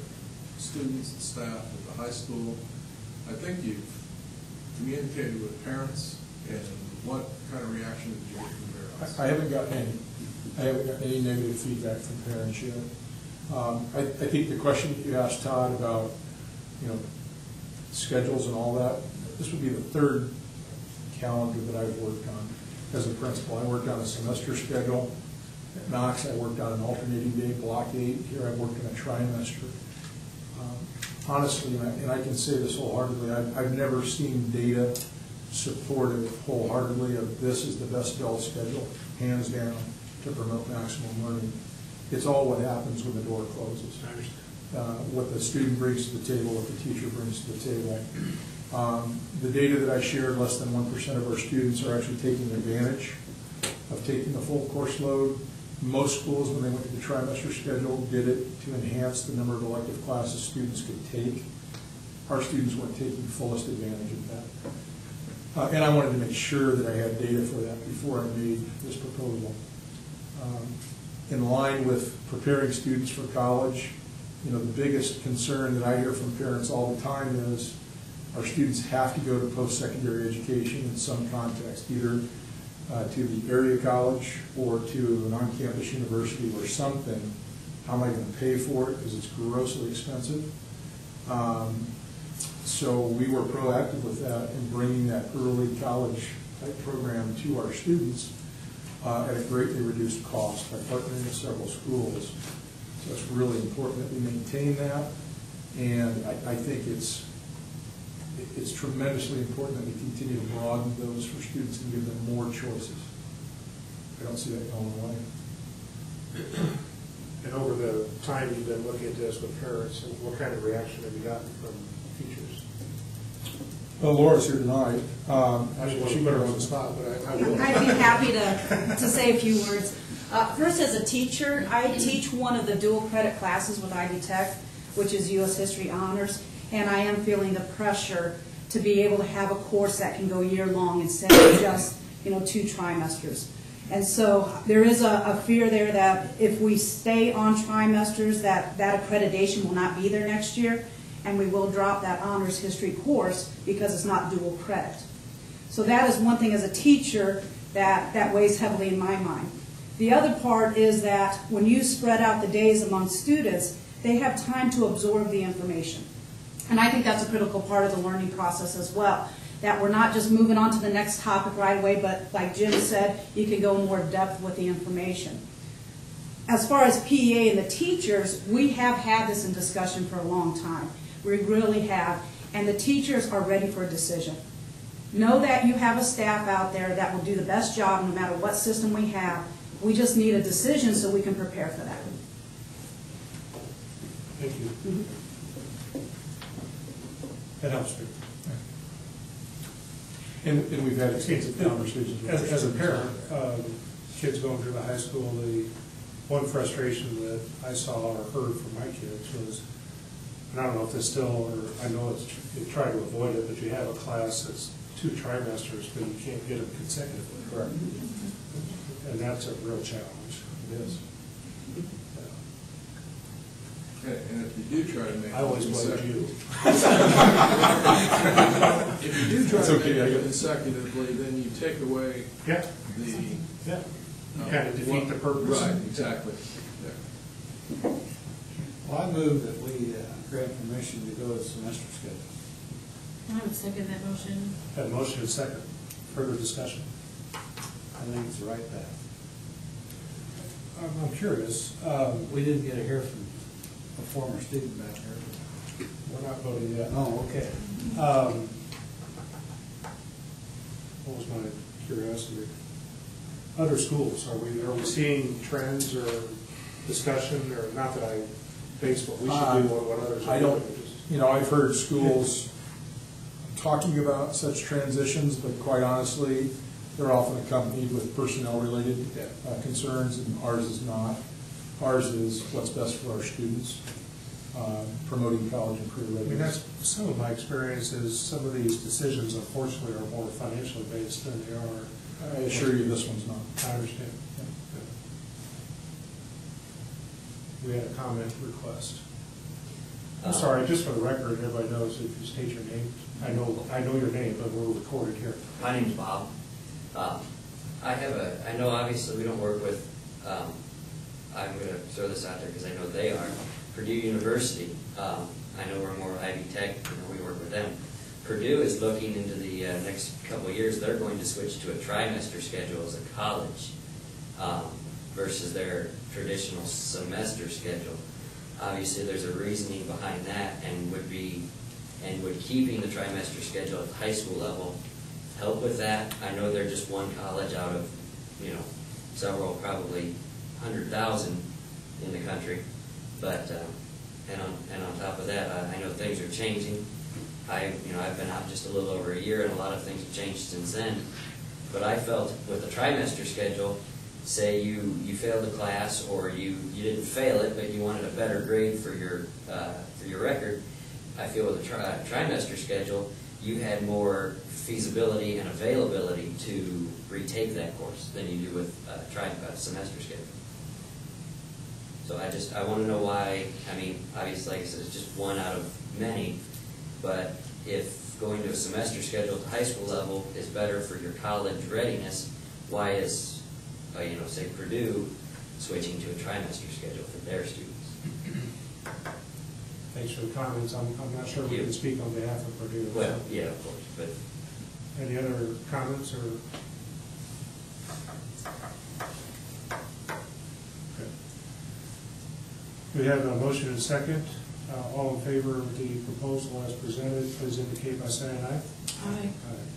students and staff at the high school. I think you've communicated with parents, and what kind of reaction did you get from parents? I haven't gotten any negative feedback from parents yet. I think the question that you asked Todd about, schedules and all that, this would be the 3rd calendar that I've worked on as a principal. I worked on a semester schedule at Knox. I worked on an alternating day, block 8. Here I've worked on a trimester. Honestly, and I can say this wholeheartedly, I've never seen data supportive wholeheartedly of this is the best Dell schedule, hands down, to promote maximum learning. It's all what happens when the door closes. What the student brings to the table, what the teacher brings to the table. The data that I shared, less than 1% of our students are actually taking advantage of taking the full course load. Most schools, when they went to the trimester schedule, did it to enhance the number of elective classes students could take. Our students weren't taking fullest advantage of that. And I wanted to make sure that I had data for that before I made this proposal. In line with preparing students for college, the biggest concern that I hear from parents all the time is our students have to go to post-secondary education in some context, either to the area college or to an on-campus university or something. How am I going to pay for it? Because it's grossly expensive. So we were proactive with that in bringing that early college type program to our students at a greatly reduced cost by partnering with several schools. So it's really important that we maintain that, and I think it's tremendously important that we continue to broaden those for students and give them more choices. I don't see that going away. And over the time you've been looking at this with parents, and what kind of reaction have you gotten from teachers? Well, Laura's here tonight. I just want to put her on the spot, but I will. I'd be happy to say a few words. First, as a teacher, I teach one of the dual credit classes with Ivy Tech, which is U.S. History Honors, and I am feeling the pressure to be able to have a course that can go year-long instead of just 2 trimesters. And so there is a fear there that if we stay on trimesters, that accreditation will not be there next year, and we will drop that honors history course because it's not dual credit. So that is one thing as a teacher that weighs heavily in my mind. The other part is that when you spread out the days among students, they have time to absorb the information. And I think that's a critical part of the learning process as well, that we're not just moving on to the next topic right away, but like Jim said, you can go more depth with the information. As far as PEA and the teachers, we have had this in discussion for a long time. We really have. And the teachers are ready for a decision. Know that you have a staff out there that will do the best job no matter what system we have. We just need a decision so we can prepare for that. Thank you. That helps me. And we've had extensive conversations. As a parent, kids going through the high school, the one frustration that I saw or heard from my kids was, and I don't know if this still, or I know you try to avoid it, but you have a class that's 2 trimesters, but you can't get them consecutively. Correct. And that's a real challenge. It is. Okay, and if you do try to make I always blame you. If you do try to make okay, it consecutively, then you take away Yeah. the. Yeah. You kind of defeat the purpose. Right, exactly. Yeah. Well, I move that we grant permission to go with semester schedule. I would second that motion. Have a motion and second. Further discussion. I think it's the right path. I'm curious. We didn't get to hear from a former student back there. We're not voting yet. Oh, okay. What was my curiosity? Other schools, are we seeing trends or discussion, or not that I base what we should do on what others are I doing? don't, I've heard schools talking about such transitions, but quite honestly, they're often accompanied with personnel-related concerns, and ours is not. Ours is what's best for our students, promoting college and career I mean, readiness. that's some of my experience is some of these decisions, unfortunately, are more financially based than they are. I assure you, this one's not. I understand. We had a comment request. I'm sorry, just for the record, everybody knows if you state your name. I know your name, but we're recorded here. My name's Bob. I know obviously we don't work with, I'm going to throw this out there because I know they are, Purdue University. I know we're more Ivy Tech, we work with them. Purdue is looking into the next couple of years, they're going to switch to a trimester schedule as a college versus their traditional semester schedule. Obviously, there's a reasoning behind that, and would keeping the trimester schedule at the high school level help with that. I know they're just one college out of, several, probably 100,000 in the country, but and on top of that, I know things are changing. I've been out just a little over a year, and a lot of things have changed since then. But I felt with the trimester schedule, say you failed a class, or you didn't fail it, but you wanted a better grade for your record. I feel with the trimester schedule, you had more feasibility and availability to retake that course than you do with a semester schedule. So I want to know why. I mean, obviously, like I said, it's just one out of many. But if going to a semester schedule at the high school level is better for your college readiness, why is, say Purdue switching to a trimester schedule for their students? Thanks for the comments. I'm not sure we can speak on behalf of Purdue. Well, yeah, of course, but. Any other comments or? Okay. We have a motion and a second. All in favor of the proposal as presented, please indicate by saying aye. Aye. Aye.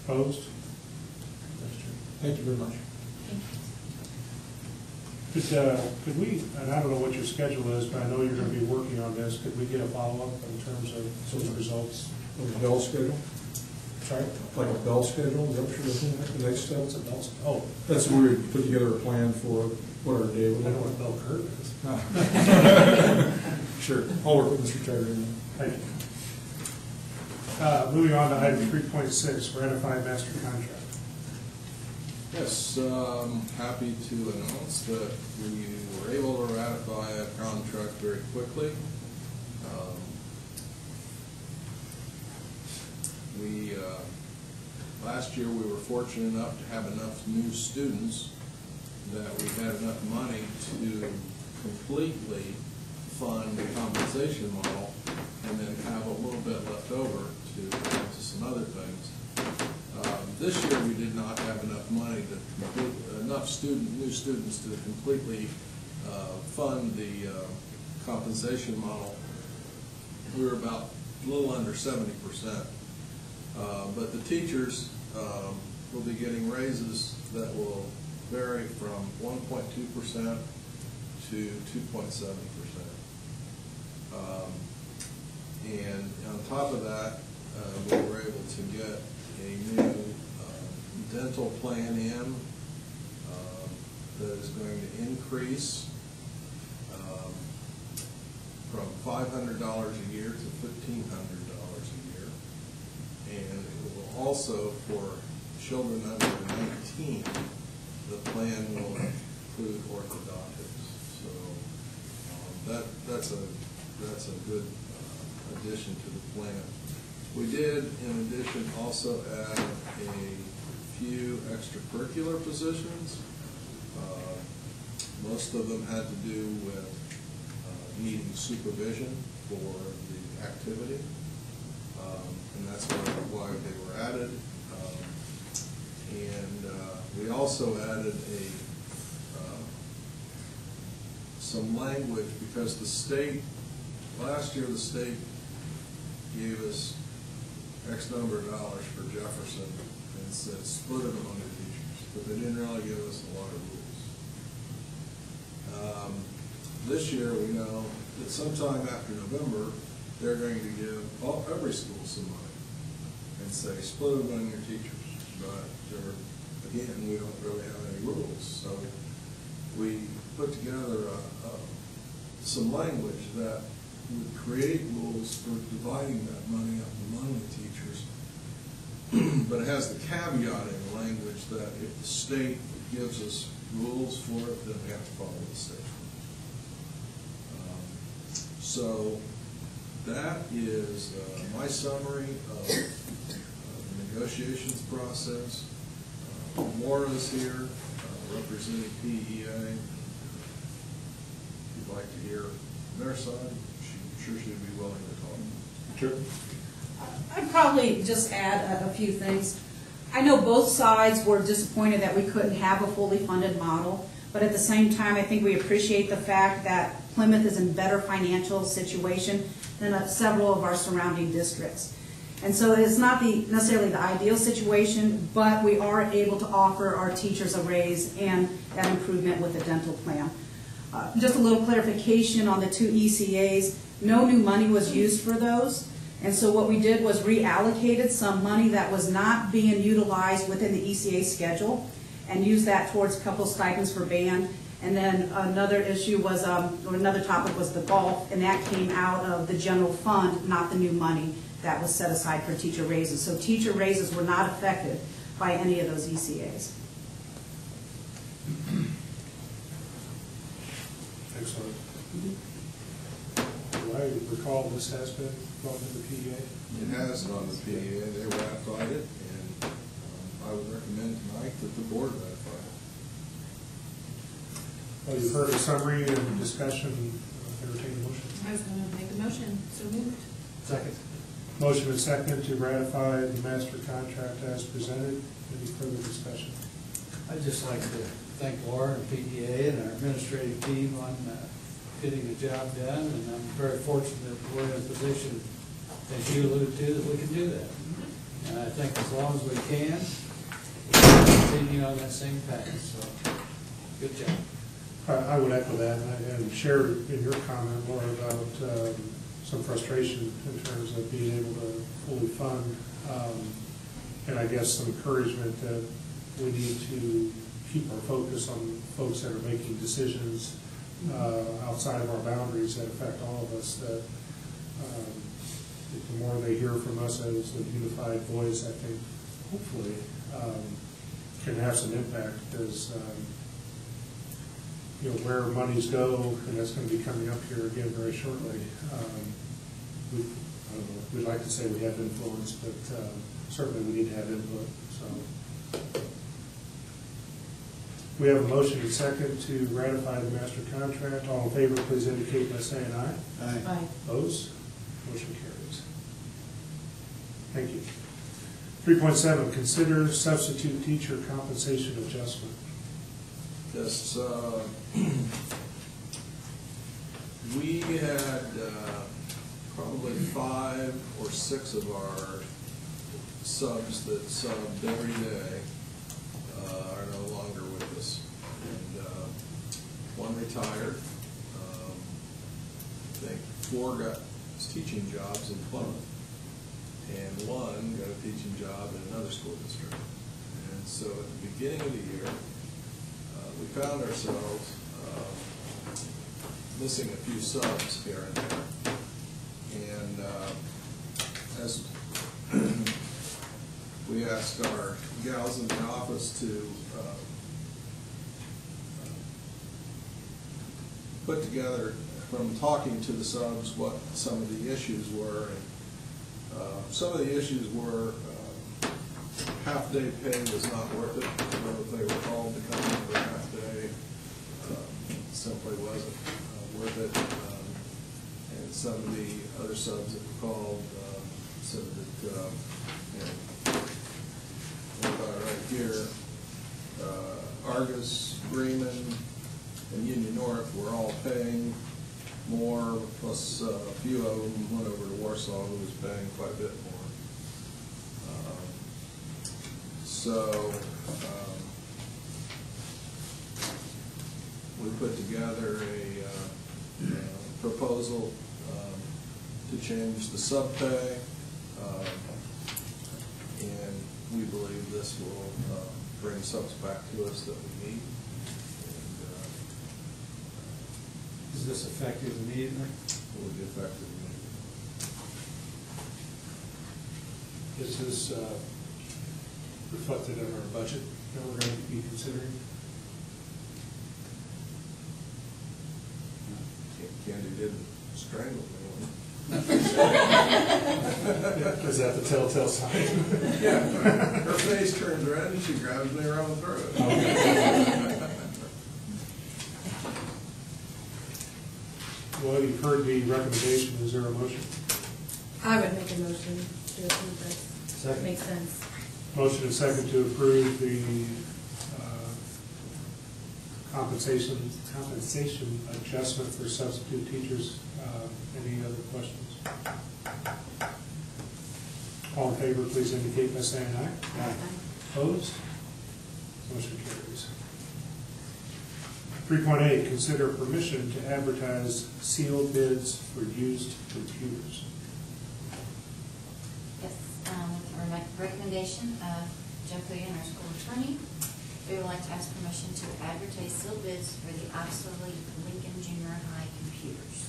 Opposed? Thank you very much. Could we, and I don't know what your schedule is, but I know you're going to be working on this, could we get a follow-up in terms of some results? Like a bell schedule? Sorry? Like a bell schedule, is that what you're looking at, the next step? What's a bell schedule? Oh. That's where we put together a plan for what our day would I look know like. what bell curve is. Sure, I'll work with Mr. Taggart. Thank you. Moving on to item 3.6, ratify master contract. Yes, happy to announce that we were able to ratify a contract very quickly. Last year we were fortunate enough to have enough new students that we had enough money to completely fund the compensation model and then have a little bit left over to add to some other things. This year we did not have enough money to complete, enough new students to completely fund the compensation model. We were about a little under 70%. But the teachers will be getting raises that will vary from 1.2% to 2.7%. And on top of that, we were able to get a new dental plan in that is going to increase from $500 a year to $1,500 a year. And it will also, for children under 19, the plan will include orthodontics. So that's a good addition to the plan. We did, in addition, also add a few extracurricular positions. Most of them had to do with needing supervision for the activity. And that's why they were added. We also added some language because the state, last year the state gave us X number of dollars for Jefferson and said split it among the teachers, but they didn't really give us a lot of rules. This year we know that sometime after November they're going to give every school some money and say split it among your teachers, but again we don't really have any rules. So we put together some language that would create rules for dividing that money up among the teachers, but it has the caveat in the language that if the state gives us rules for it, then we have to follow the state rules. So that is my summary of the negotiations process. Laura is here representing PEA. If you'd like to hear their side, I'm sure she'd be willing to talk. Sure. I'd probably just add a few things. I know both sides were disappointed that we couldn't have a fully funded model, but at the same time, I think we appreciate the fact that Plymouth is in better financial situation than several of our surrounding districts. And so it's not necessarily the ideal situation, but we are able to offer our teachers a raise and that improvement with the dental plan. Just a little clarification on the two ECAs. No new money was used for those. And so what we did was reallocated some money that was not being utilized within the ECA schedule and used that towards a couple stipends for band. And then another issue was, or another topic was the golf, and that came out of the general fund, not the new money that was set aside for teacher raises. So teacher raises were not affected by any of those ECAs. Excellent. Do I recall this has been brought to the PEA? It has gone to the PEA. They ratified it, and I would recommend tonight that the board ratify it. Well, you've heard a summary and discussion. Entertain a motion. I was going to make a motion, so moved. Second. Motion and second to ratify the master contract as presented. Any further discussion? I'd just like to thank Laura and PTA and our administrative team on getting the job done, and I'm very fortunate that we're in a position, as you alluded to, that we can do that. And I think as long as we can, we'll continue on that same path, so good job. I would echo that and share in your comment, Laura, about some frustration in terms of being able to fully fund, and I guess some encouragement that we need to keep our focus on folks that are making decisions outside of our boundaries that affect all of us, that the more they hear from us as a unified voice, I think hopefully can have some impact, because you know, where monies go, and that's going to be coming up here again very shortly. We'd like to say we have influence, but certainly we need to have input. So we have a motion and second to ratify the master contract. All in favor, please indicate by saying aye. Aye. Aye. Opposed? Motion carries. Thank you. 3.7, consider substitute teacher compensation adjustment. Yes, we had probably 5 or 6 of our subs that subbed every day are no longer with us. And 1 retired. I think 4 got teaching jobs in Plymouth, and 1 got a teaching job in another school district. And so at the beginning of the year, we found ourselves missing a few subs here and there. And as we asked our gals in the office to put together, from talking to the subs, what some of the issues were. And some of the issues were half-day pay was not worth it. They were called to come in for a half-day. Simply wasn't worth it. And some of the other subs that were called said that, right here, Argus, Bremen, and Union North were all paying more, plus a few of them went over to Warsaw, who was paying quite a bit more. So we put together a proposal to change the sub-pay, and we believe this will bring subs back to us that we need. And, is this effective immediately? It will be effective immediately. Is this reflected in our budget that we're going to be considering? Candy didn't strangle me. Is that the telltale sign? Yeah. Her face turns red and she grabs me around the throat. Well, you've heard the recommendation. Is there a motion? I would make a motion to approve this. Second. Makes sense. Motion and second to approve the compensation adjustment for substitute teachers. Any other questions? All in favor, please indicate by saying aye. Aye. Opposed? Motion carries. 3.8, consider permission to advertise sealed bids for used computers. Yes, recommendation of Jeff Lee, our school attorney. We would like to ask permission to advertise sealed bids for the obsolete Lincoln Junior High computers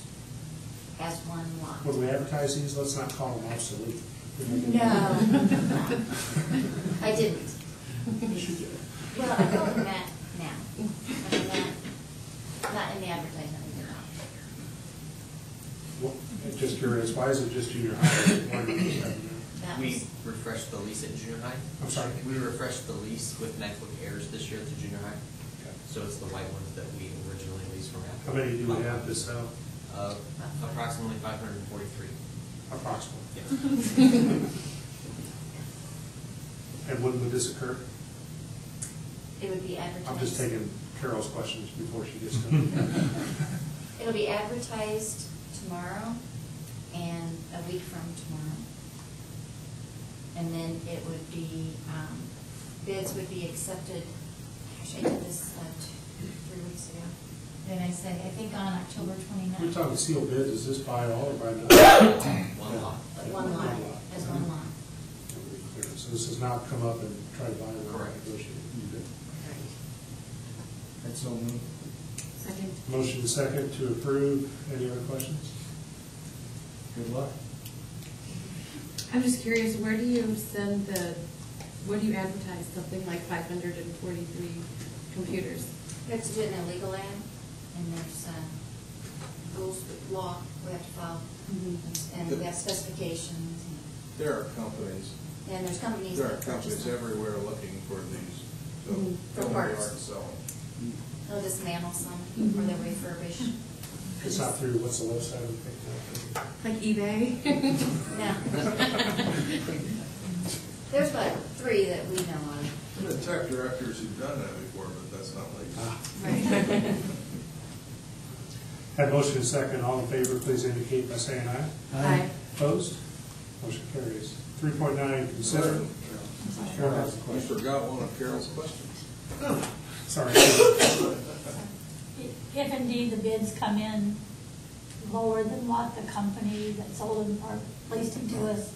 as one lot. When we advertise these, let's not call them obsolete. No. I didn't. Well, I know that now. I mean, not in the advertisement. Well, just curious, why is it just junior high? We refreshed the lease at junior high. I'm sorry? We refreshed the lease with MacBook Airs this year at the junior high. Okay. So it's the white ones that we originally leased from Apple. How many do we have this out? Approximately 543. Approximately. Yeah. And when would this occur? It would be advertised. I'm just taking Carol's questions before she gets to them. It'll be advertised tomorrow and a week from tomorrow. And then it would be, bids would be accepted, gosh, I did this 3 weeks ago. Did I say, I think on October 29th. We're talking sealed bids, is this by all or by none? One lot. One lot, as one lot. So this has not come up and tried to buy it or Correct. negotiate? That's so moved. Second. Motion second to approve. Any other questions? Good luck. I'm just curious, where do you send where do you advertise something like 543 computers? We have to do it in a legal ad, and there's rules with law we have to follow, and we have specifications. There are companies. And there's companies There are that purchase companies them. everywhere looking for these, so For they'll parts. hard to sell them. They'll dismantle some, or they'll refurbish. It's not through, what's the website of the Like eBay? No. There's about 3 that we know of. I've been tech directors who've done that before, but that's not legal. Right. Had motion second. All in favor, please indicate by saying aye. Aye. Opposed? Motion carries. 3.9, consider. Carol has a You question. forgot one of Carol's questions. Sorry. If indeed the bids come in lower than what the company that sold them or leased them to us,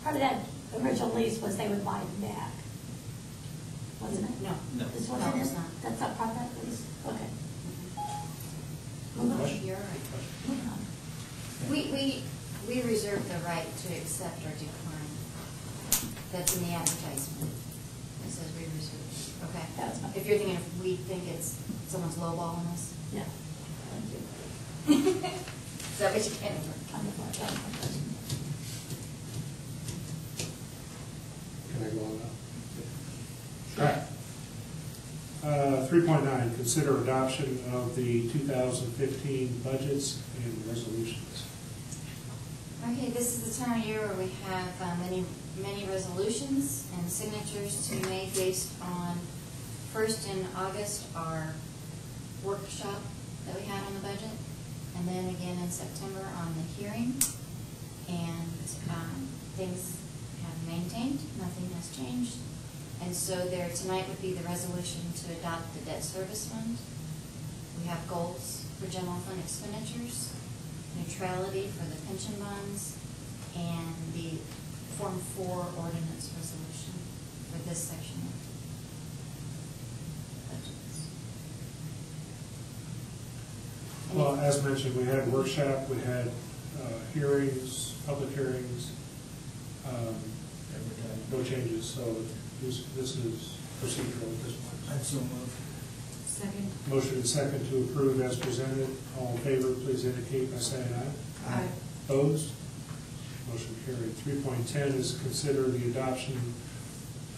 part of that original lease was they would buy them back. Wasn't it? No. No. This No, wasn't it's it? not. That's not part of that lease? Okay. No, you're right. Moving on. We reserve the right to accept or decline. That's in the advertisement. It says we reserve, okay? That's fine. If you're thinking, if we think it's someone's lowballing us, Yeah. Thank you. is that what you can? Kind of like that. Can I go on now? All right. 3.9, consider adoption of the 2015 budgets and resolutions. Okay, this is the time of year where we have many resolutions and signatures to be made based on, first in August, our workshop that we had on the budget, and then again in September on the hearing. And things have maintained, nothing has changed. And so there tonight would be the resolution to adopt the debt service fund. We have goals for general fund expenditures, neutrality for the pension bonds, and the Form 4 ordinance resolution for this section of budgets. And Well, as mentioned, we had workshop, we had hearings, public hearings, no changes, so this is procedural at this point. That's so moved. Second. Motion and second to approve as presented. All in favor, please indicate by saying aye. Aye. Opposed? Motion carried. 3.10 is consider the adoption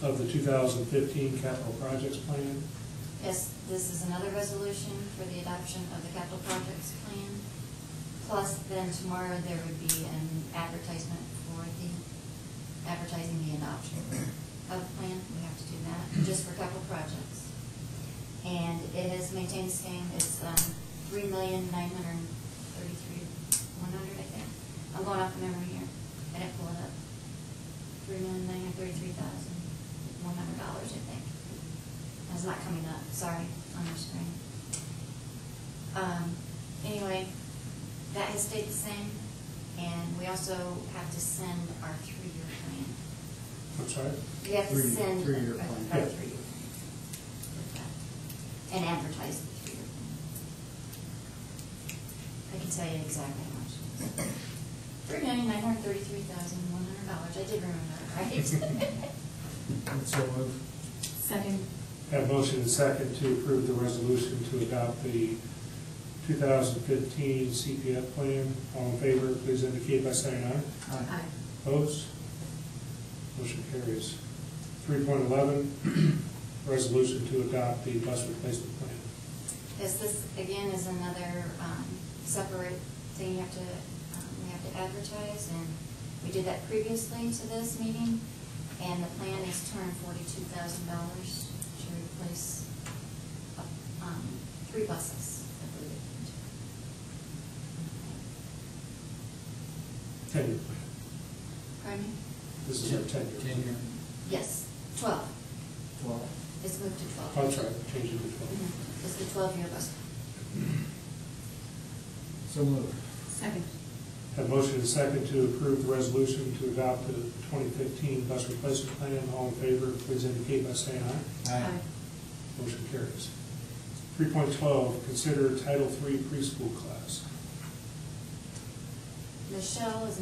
of the 2015 capital projects plan. yes, this is another resolution for the adoption of the capital projects plan. Plus, then tomorrow there would be an advertisement for advertising the adoption of the plan. We have to do that just for capital projects. And it has maintained the same. It's $3,933,100, I think. I'm going off the memory here. I didn't pull it up. $3,933,100, I think. That's not coming up. Sorry, on your screen. Anyway, that has stayed the same. And we also have to send our 3-year plan. I'm sorry? We have to send Three-year a plan. 3-year. And advertise the 3-year plan. I can tell you exactly how much it is. $3,933,100. I did remember that, right? That's so moved. Second. Have motion and second to approve the resolution to adopt the 2015 CPF plan. All in favor, please indicate by saying aye. Aye. Opposed? Motion carries. 3.11, resolution to adopt the bus replacement plan. Yes, this again is another separate thing we have to advertise, and we did that previously to this meeting, and the plan is $242,000 to replace 3 buses, I believe. 10-year plan. Pardon me? This is our 10-year. 10-year. Yes, 12. 12. It's moved to 12. Oh, that's right, change it to 12. It's the 12-year bus. So moved. Second. Have motion and second to approve the resolution to adopt the 2015 bus replacement plan. All in favor, please indicate by saying aye. Aye. Motion carries. 3.12, consider Title III preschool class. Michelle is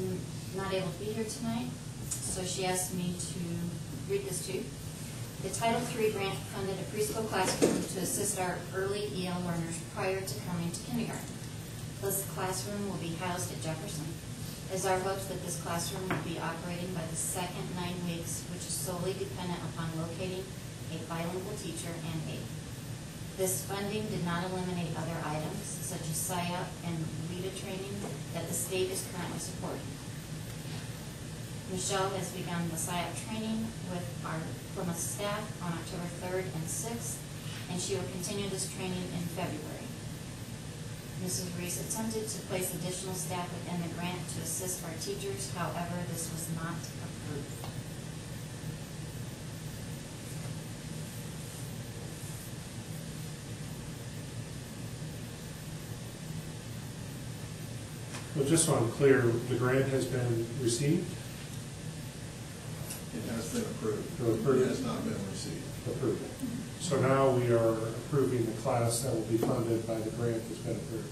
not able to be here tonight, so she asked me to read this to you. The Title III grant funded a preschool classroom to assist our early EL learners prior to coming to kindergarten. This classroom will be housed at Jefferson. It is our hopes that this classroom will be operating by the second 9 weeks, which is solely dependent upon locating a bilingual teacher and aide. This funding did not eliminate other items, such as SIOP and LEADA training that the state is currently supporting. Michelle has begun the SIOP training with our Plymouth staff on October 3rd and 6th, and she will continue this training in February. Mrs. Reese attempted to place additional staff within the grant to assist our teachers, however, this was not approved. Well, just so I'm clear, the grant has been received? It has been approved. Approved. It has not been received. Approved. So now we are approving the class that will be funded by the grant that's been approved.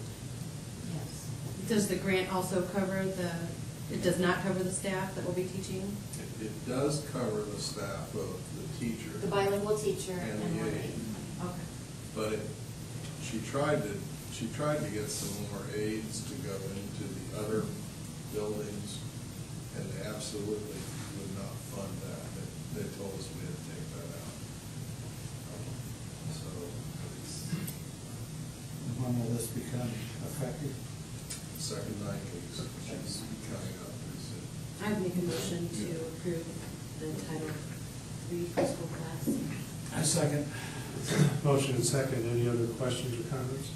Yes. Does the grant also cover it does not cover the staff that will be teaching? It does cover the staff of the teacher. The bilingual teacher And and the one aide. aide. Okay. But she tried to get some more aides to go into the other buildings, and they absolutely would not fund that. They told us we had to take that out. So When will this become effective? second 9 weeks, which is coming up pretty soon. I would make a motion to approve the Title III preschool class. I second. Motion and second. Any other questions or comments?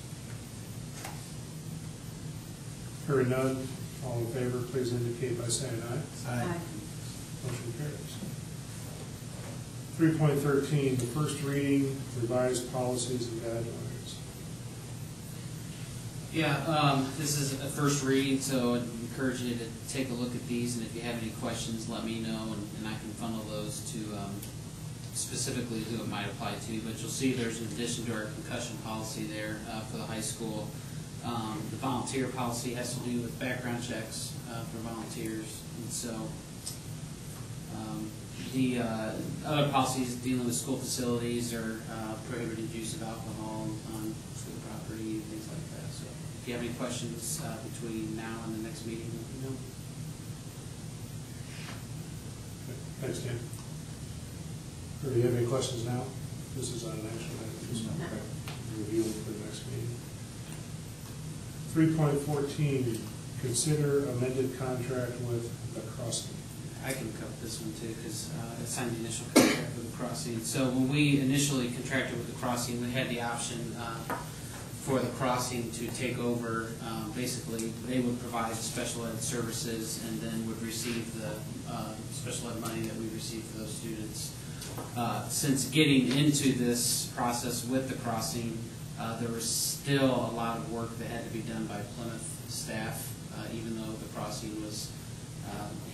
Hearing none, all in favor, please indicate by saying aye. Aye. Motion carries. 3.13, the first reading, revised policies and guidelines. Yeah, this is a first reading, so I'd encourage you to take a look at these, and if you have any questions, let me know, and I can funnel those to specifically who it might apply to. But you'll see there's an addition to our concussion policy there for the high school. The volunteer policy has to do with background checks for volunteers, and so the other policies dealing with school facilities or prohibited use of alcohol on school property, things like that. So if you have any questions between now and the next meeting, let me know. Thanks, Dan. Or do you have any questions now? This is on an action item. Review them for the next meeting. 3.14, consider amended contract with the Crossing. I can cover this one too, because I signed the initial contract with the Crossing. So when we initially contracted with the Crossing, we had the option for the Crossing to take over. Basically, they would provide special ed services and then would receive the special ed money that we receive for those students. Since getting into this process with the Crossing, there was still a lot of work that had to be done by Plymouth staff, even though the Crossing was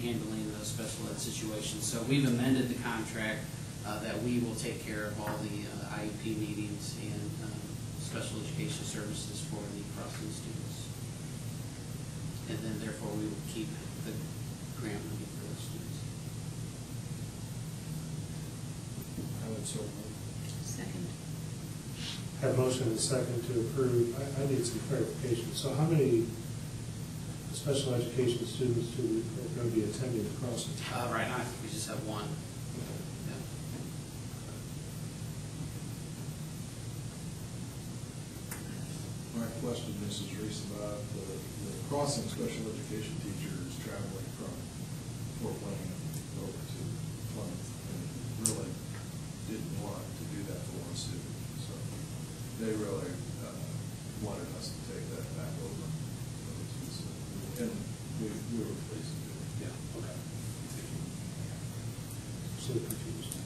handling those special ed situations. So we've amended the contract that we will take care of all the IEP meetings and special education services for the Crossing students. And then therefore we will keep the grant money for those students. I would so move. Second. Have motion and second to approve. I need some clarification. So how many special education students are going to be attending the Crossing? Right now, I think we just have one. Yeah. All right, question Mrs. Reese about the crossing special education teachers traveling from Fort Wayne over to Plymouth, and really didn't want to do that for one student. So they really wanted us to take that back over. And we were pleased to do it. Yeah, okay. So confused.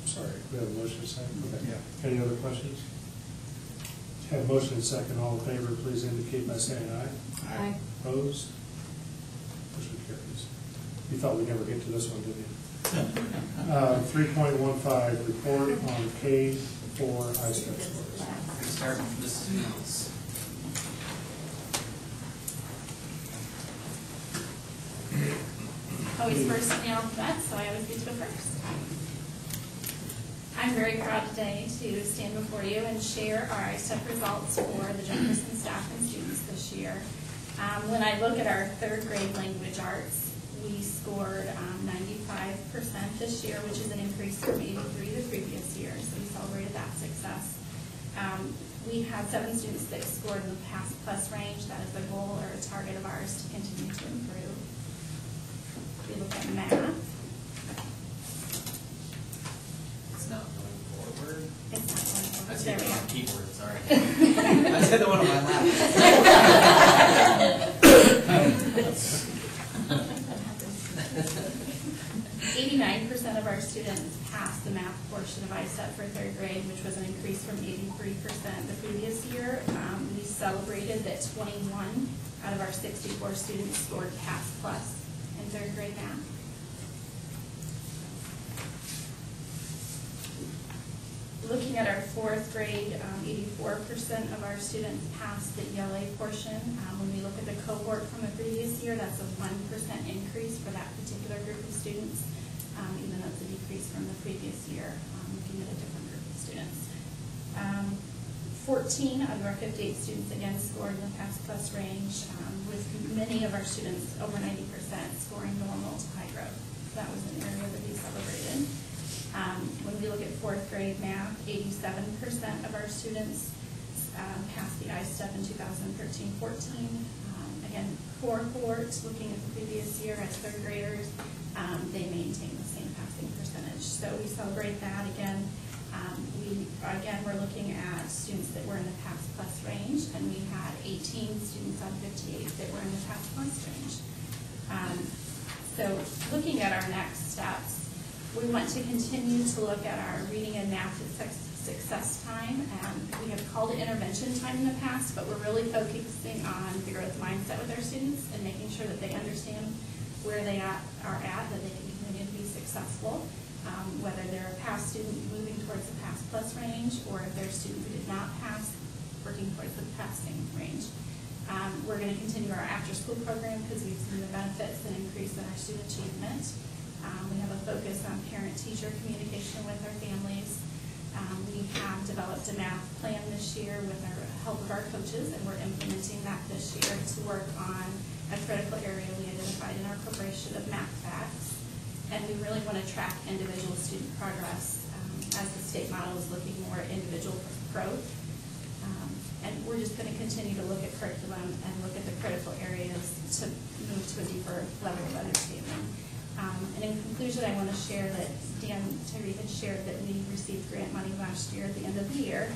Sorry, we have a motion second? Okay. Yeah. Any other questions? Have a motion second. All in favor, please indicate by saying aye. Aye. Opposed? Motion carries. You thought we'd never get to this one, didn't you? 3.15, report on K-4 ISTEP scores. Start with Mrs. Mills. Always first in the alphabet, so I always get to go first. I'm very proud today to stand before you and share our ISTEP results for the Jefferson staff and students this year. When I look at our third grade language arts, we scored 95% this year, which is an increase from 83 the previous year, so we celebrated that success. We had 7 students that scored in the pass plus range. That is a goal or a target of ours to continue to improve. We look at math. It's not going forward. It's not going forward. I There said we the go. wrong keyboard, sorry. I said the one on my lap. 89% of our students passed the math portion of ISTEP for third grade, which was an increase from 83% the previous year. We celebrated that 21 out of our 64 students scored pass plus in third grade math. Looking at our fourth grade, 84% of our students passed the ELA portion. When we look at the cohort from the previous year, that's a 1% increase for that particular group of students, even though it's a decrease from the previous year, looking at a different group of students. 14 out of our 58 students again scored in the pass plus range, with many of our students, over 90%, scoring normal to high growth. That was an area that we celebrated. When we look at fourth grade math, 87% of our students passed the ISTEP in 2013-14. Again, cohort, looking at the previous year as third graders, they maintain the same passing percentage. So we celebrate that again. We're looking at students that were in the pass plus range, and we had 18 students on 58 that were in the pass plus range. So looking at our next steps, we want to continue to look at our reading and math success time. We have called it intervention time in the past, but we're really focusing on the growth mindset with our students and making sure that they understand where they are at, that they can continue to be successful. Whether they're a pass student moving towards the pass plus range, or if they're a student who did not pass, working towards the passing range. We're going to continue our after-school program because we've seen the benefits and increase in our student achievement. We have a focus on parent-teacher communication with our families. We have developed a math plan this year with our help of our coaches, and we're implementing that this year to work on a critical area we identified in our preparation of math facts. And we really want to track individual student progress as the state model is looking more at individual growth. And we're just going to continue to look at curriculum and look at the critical areas to move to a deeper level of understanding. And in conclusion, I want to share that Dan Terry had shared that we received grant money last year at the end of the year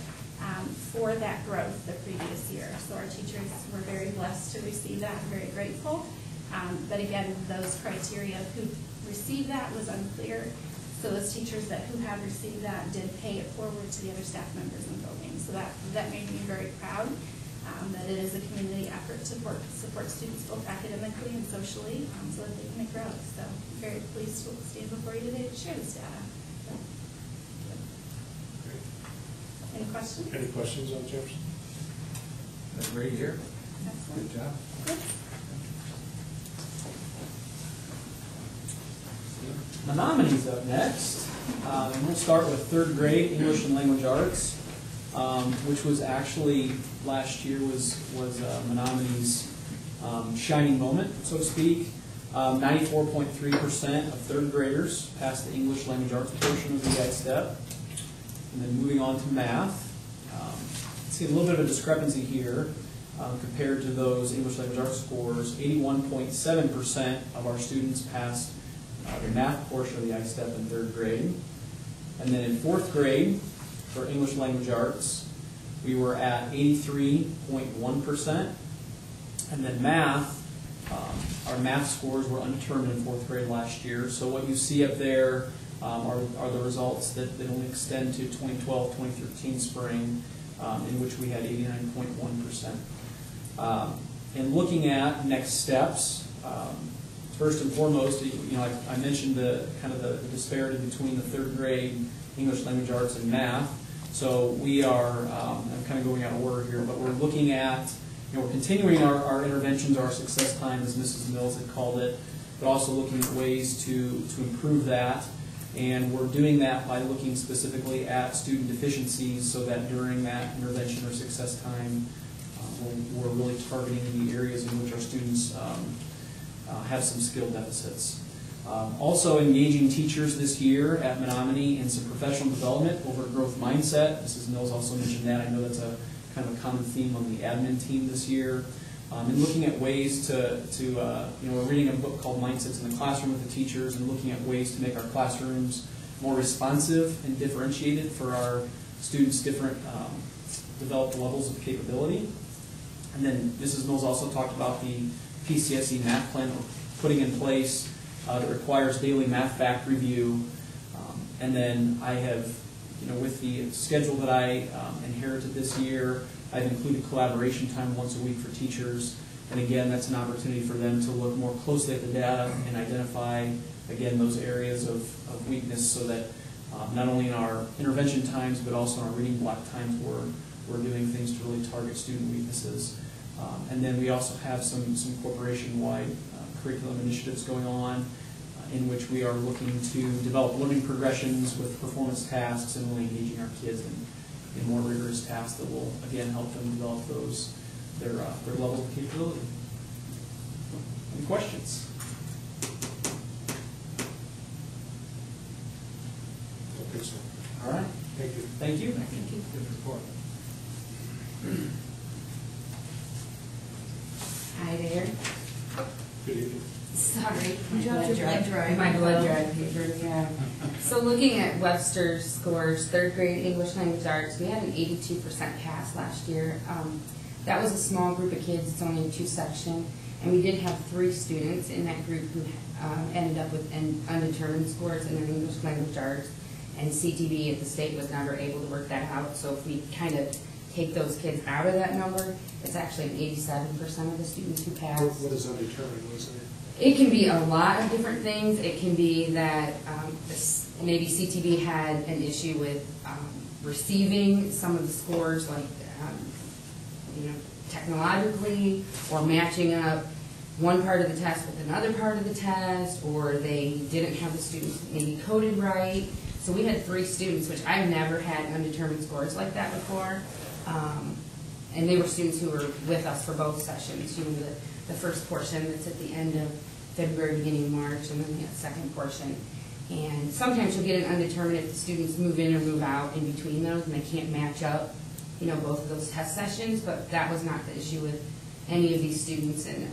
for that growth the previous year. So our teachers were very blessed to receive that and very grateful. But again, those criteria of who received that was unclear. So those teachers who had received that did pay it forward to the other staff members in the building. So that made me very proud. That it is a community effort to support students both academically and socially so that they can make growth. So I'm very pleased to stand before you today to share this data. Any questions? Any questions on Jefferson? That's great to hear. Excellent. Good job. Good. The nominees up next. And we'll start with third grade English and Language Arts, which was actually last year was Menominee's shining moment, so to speak. 94.3% of third graders passed the English Language Arts portion of the ISTEP. And then moving on to math, see a little bit of a discrepancy here compared to those English language arts scores. 81.7% of our students passed the math portion of the I-STEP in 3rd grade. And then in 4th grade, for English language arts, we were at 83.1%. And then math, our math scores were undetermined in 4th grade last year. So what you see up there are the results that only extend to 2012-2013 spring, in which we had 89.1%. And looking at next steps, first and foremost, I mentioned the disparity between the 3rd grade English language arts and math. So we are, I'm kind of going out of order here, but we're looking at, we're continuing our interventions, our success time, as Mrs. Mills had called it, but also looking at ways to improve that. And we're doing that by looking specifically at student deficiencies so that during that intervention or success time, we're really targeting the areas in which our students have some skill deficits. Also engaging teachers this year at Menominee in some professional development over growth mindset. Mrs. Mills also mentioned that. I know that's a kind of a common theme on the admin team this year. And looking at ways to we're reading a book called Mindsets in the Classroom with the teachers and looking at ways to make our classrooms more responsive and differentiated for our students' different developed levels of capability. And then Mrs. Mills also talked about the PCSC math plan we're putting in place that requires daily math fact review. And then I have, with the schedule that I inherited this year, I've included collaboration time once a week for teachers. And again, that's an opportunity for them to look more closely at the data and identify, again, those areas of weakness so that not only in our intervention times, but also in our reading block times, we're doing things to really target student weaknesses. And then we also have some corporation-wide curriculum initiatives going on in which we are looking to develop learning progressions with performance tasks and really engaging our kids in more rigorous tasks that will, again, help them develop their levels of capability. Any questions? Okay, so. All right. Thank you. Thank you. Thank you. Good report. Hi there. Good evening. Sorry. You dropped your blood drive. My blood drive paper, yeah. So looking at Webster's scores, 3rd grade English language arts, we had an 82% pass last year. That was a small group of kids, it's only a 2-section, and we did have 3 students in that group who ended up with undetermined scores in their English language arts, and CTV at the state was never able to work that out, so if we kind of take those kids out of that number, it's actually an 87% of the students who pass. What is undetermined, wasn't it? It can be a lot of different things. It can be that maybe CTV had an issue with receiving some of the scores, like technologically, or matching up one part of the test with another part of the test, or they didn't have the students maybe coded right. So we had 3 students, which I've never had undetermined scores like that before. And they were students who were with us for both sessions. The first portion that's at the end of February, beginning of March, and then the second portion. And sometimes you'll get an undetermined if the students move in or move out in between those, and they can't match up, both of those test sessions. But that was not the issue with any of these students. And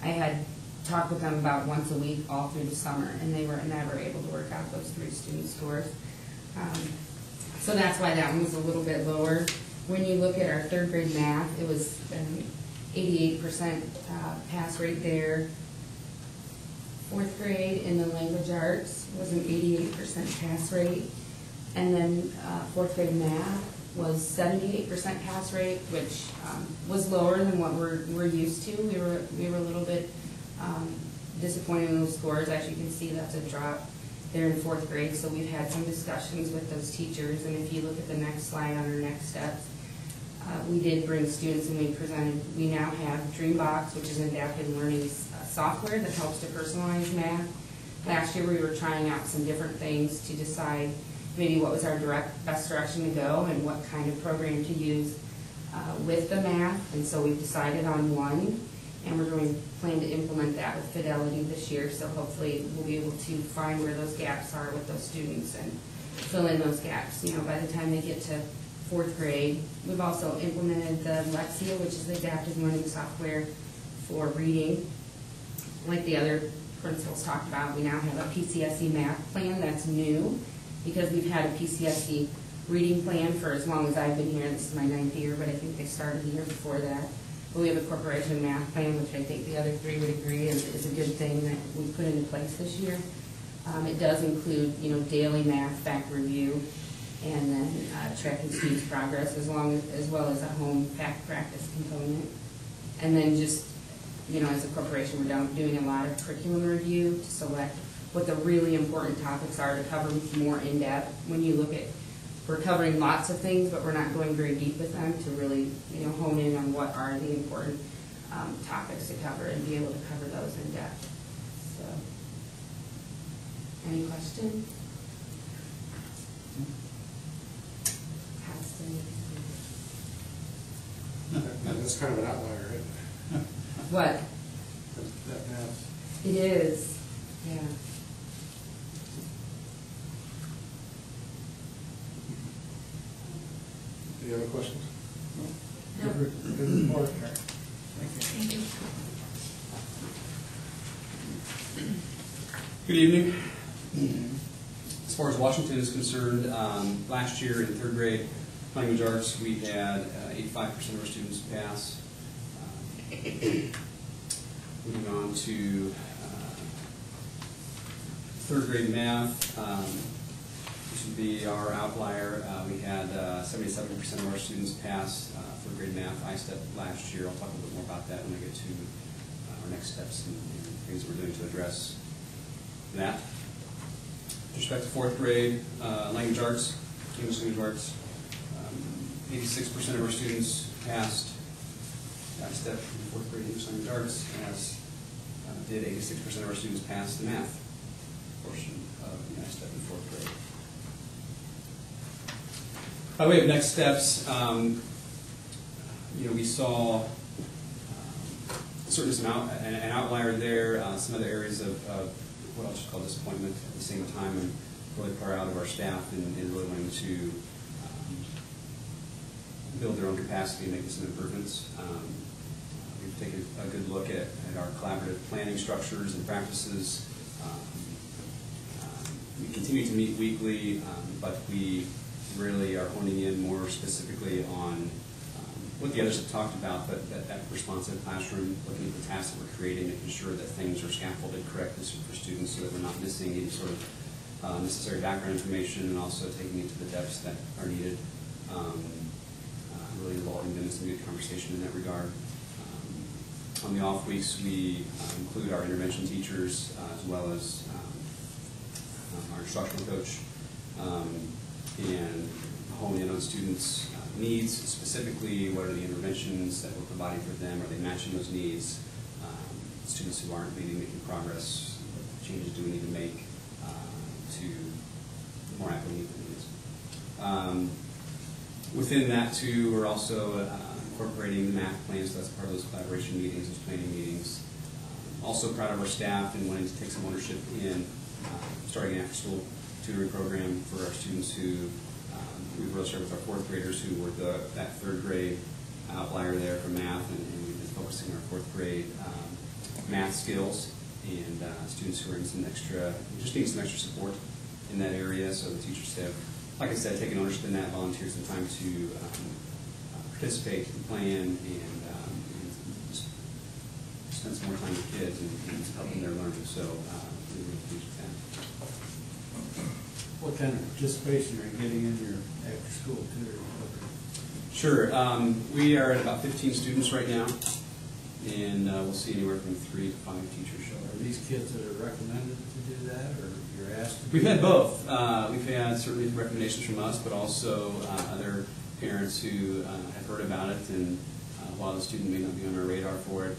I had talked with them about once a week all through the summer, and they were never able to work out those 3 student scores. So that's why that one was a little bit lower. When you look at our 3rd grade math, it was 88% pass rate there. 4th grade in the language arts was an 88% pass rate. And then 4th grade math was 78% pass rate, which was lower than what we're used to. We were a little bit disappointed in those scores. As you can see, that's a drop there in 4th grade. So we've had some discussions with those teachers. And if you look at the next slide on our next steps, we did bring students and we now have Dreambox, which is an adaptive learning software that helps to personalize math. Last year we were trying out some different things to decide maybe what was our best direction to go and what kind of program to use with the math. And so we've decided on one, and we're going to plan to implement that with Fidelity this year. So hopefully we'll be able to find where those gaps are with those students and fill in those gaps. By the time they get to 4th grade. We've also implemented the Lexia, which is the adaptive learning software for reading. Like the other principals talked about, we now have a PCSC math plan that's new because we've had a PCSC reading plan for as long as I've been here. This is my 9th year, but I think they started the year before that. But we have a corporation math plan, which I think the other 3 would agree is a good thing that we put into place this year. It does include, daily math fact review, and then tracking students' progress, as well as a home fact practice component. And then just, as a corporation, we're doing a lot of curriculum review to select what the really important topics are to cover more in depth. When you look at, we're covering lots of things, but we're not going very deep with them to really, hone in on what are the important topics to cover and be able to cover those in depth. So, any questions? That's kind of an outlier, isn't it? What? That math. It is, yeah. Any other questions? No. Good report. Thank you. Good evening. As far as Washington is concerned, last year in 3rd grade language arts, we had 85% of our students pass. Moving on to 3rd grade math, this would be our outlier. We had 77% of our students pass 3rd grade math ISTEP last year. I'll talk a little bit more about that when I get to our next steps and things that we're doing to address that. With respect to 4th grade language arts, English language arts, 86% of our students passed ISTEP in 4th grade English language arts, as did 86% of our students pass the math portion of the ISTEP in 4th grade. By way of next steps, we saw certainly an outlier there, some other areas of what I'll just call disappointment at the same time, and really proud of our staff and really wanting to build their own capacity and make some improvements. We've taken a good look at our collaborative planning structures and practices. We continue to meet weekly, but we really are honing in more specifically on what the others have talked about, but that responsive classroom, looking at the tasks that we're creating, making sure that things are scaffolded correctly for students so that we're not missing any sort of necessary background information, and also taking it to the depths that are needed, really involving them in some good conversation in that regard. On the off weeks, we include our intervention teachers as well as our instructional coach, and hone in on students' needs, specifically what are the interventions that we're providing for them, are they matching those needs, students who aren't maybe making progress, what changes do we need to make to more accurately meet the needs. Within that too, we're also incorporating the math plans, so that's part of those collaboration meetings, those planning meetings. Also proud of our staff and wanting to take some ownership in starting an after-school tutoring program for our students who we've really started with our 4th graders who were that 3rd grade outlier there for math, and we've been focusing on our 4th grade math skills, and students who are in just needing some extra support in that area. So the teachers have, like I said, taken ownership in that, volunteered some time to participate and plan, and just spend some more time with kids and helping their learning. So we're really pleased with that. What kind of participation are you getting in your after-school tutoring program? Sure. We are at about 15 students right now, and we'll see anywhere from 3 to 5 teachers show up. Are these kids that are recommended to do that, or you're asked to do We've had that? both. We've had certainly recommendations from us, but also other parents who have heard about it, and while the student may not be on our radar for it,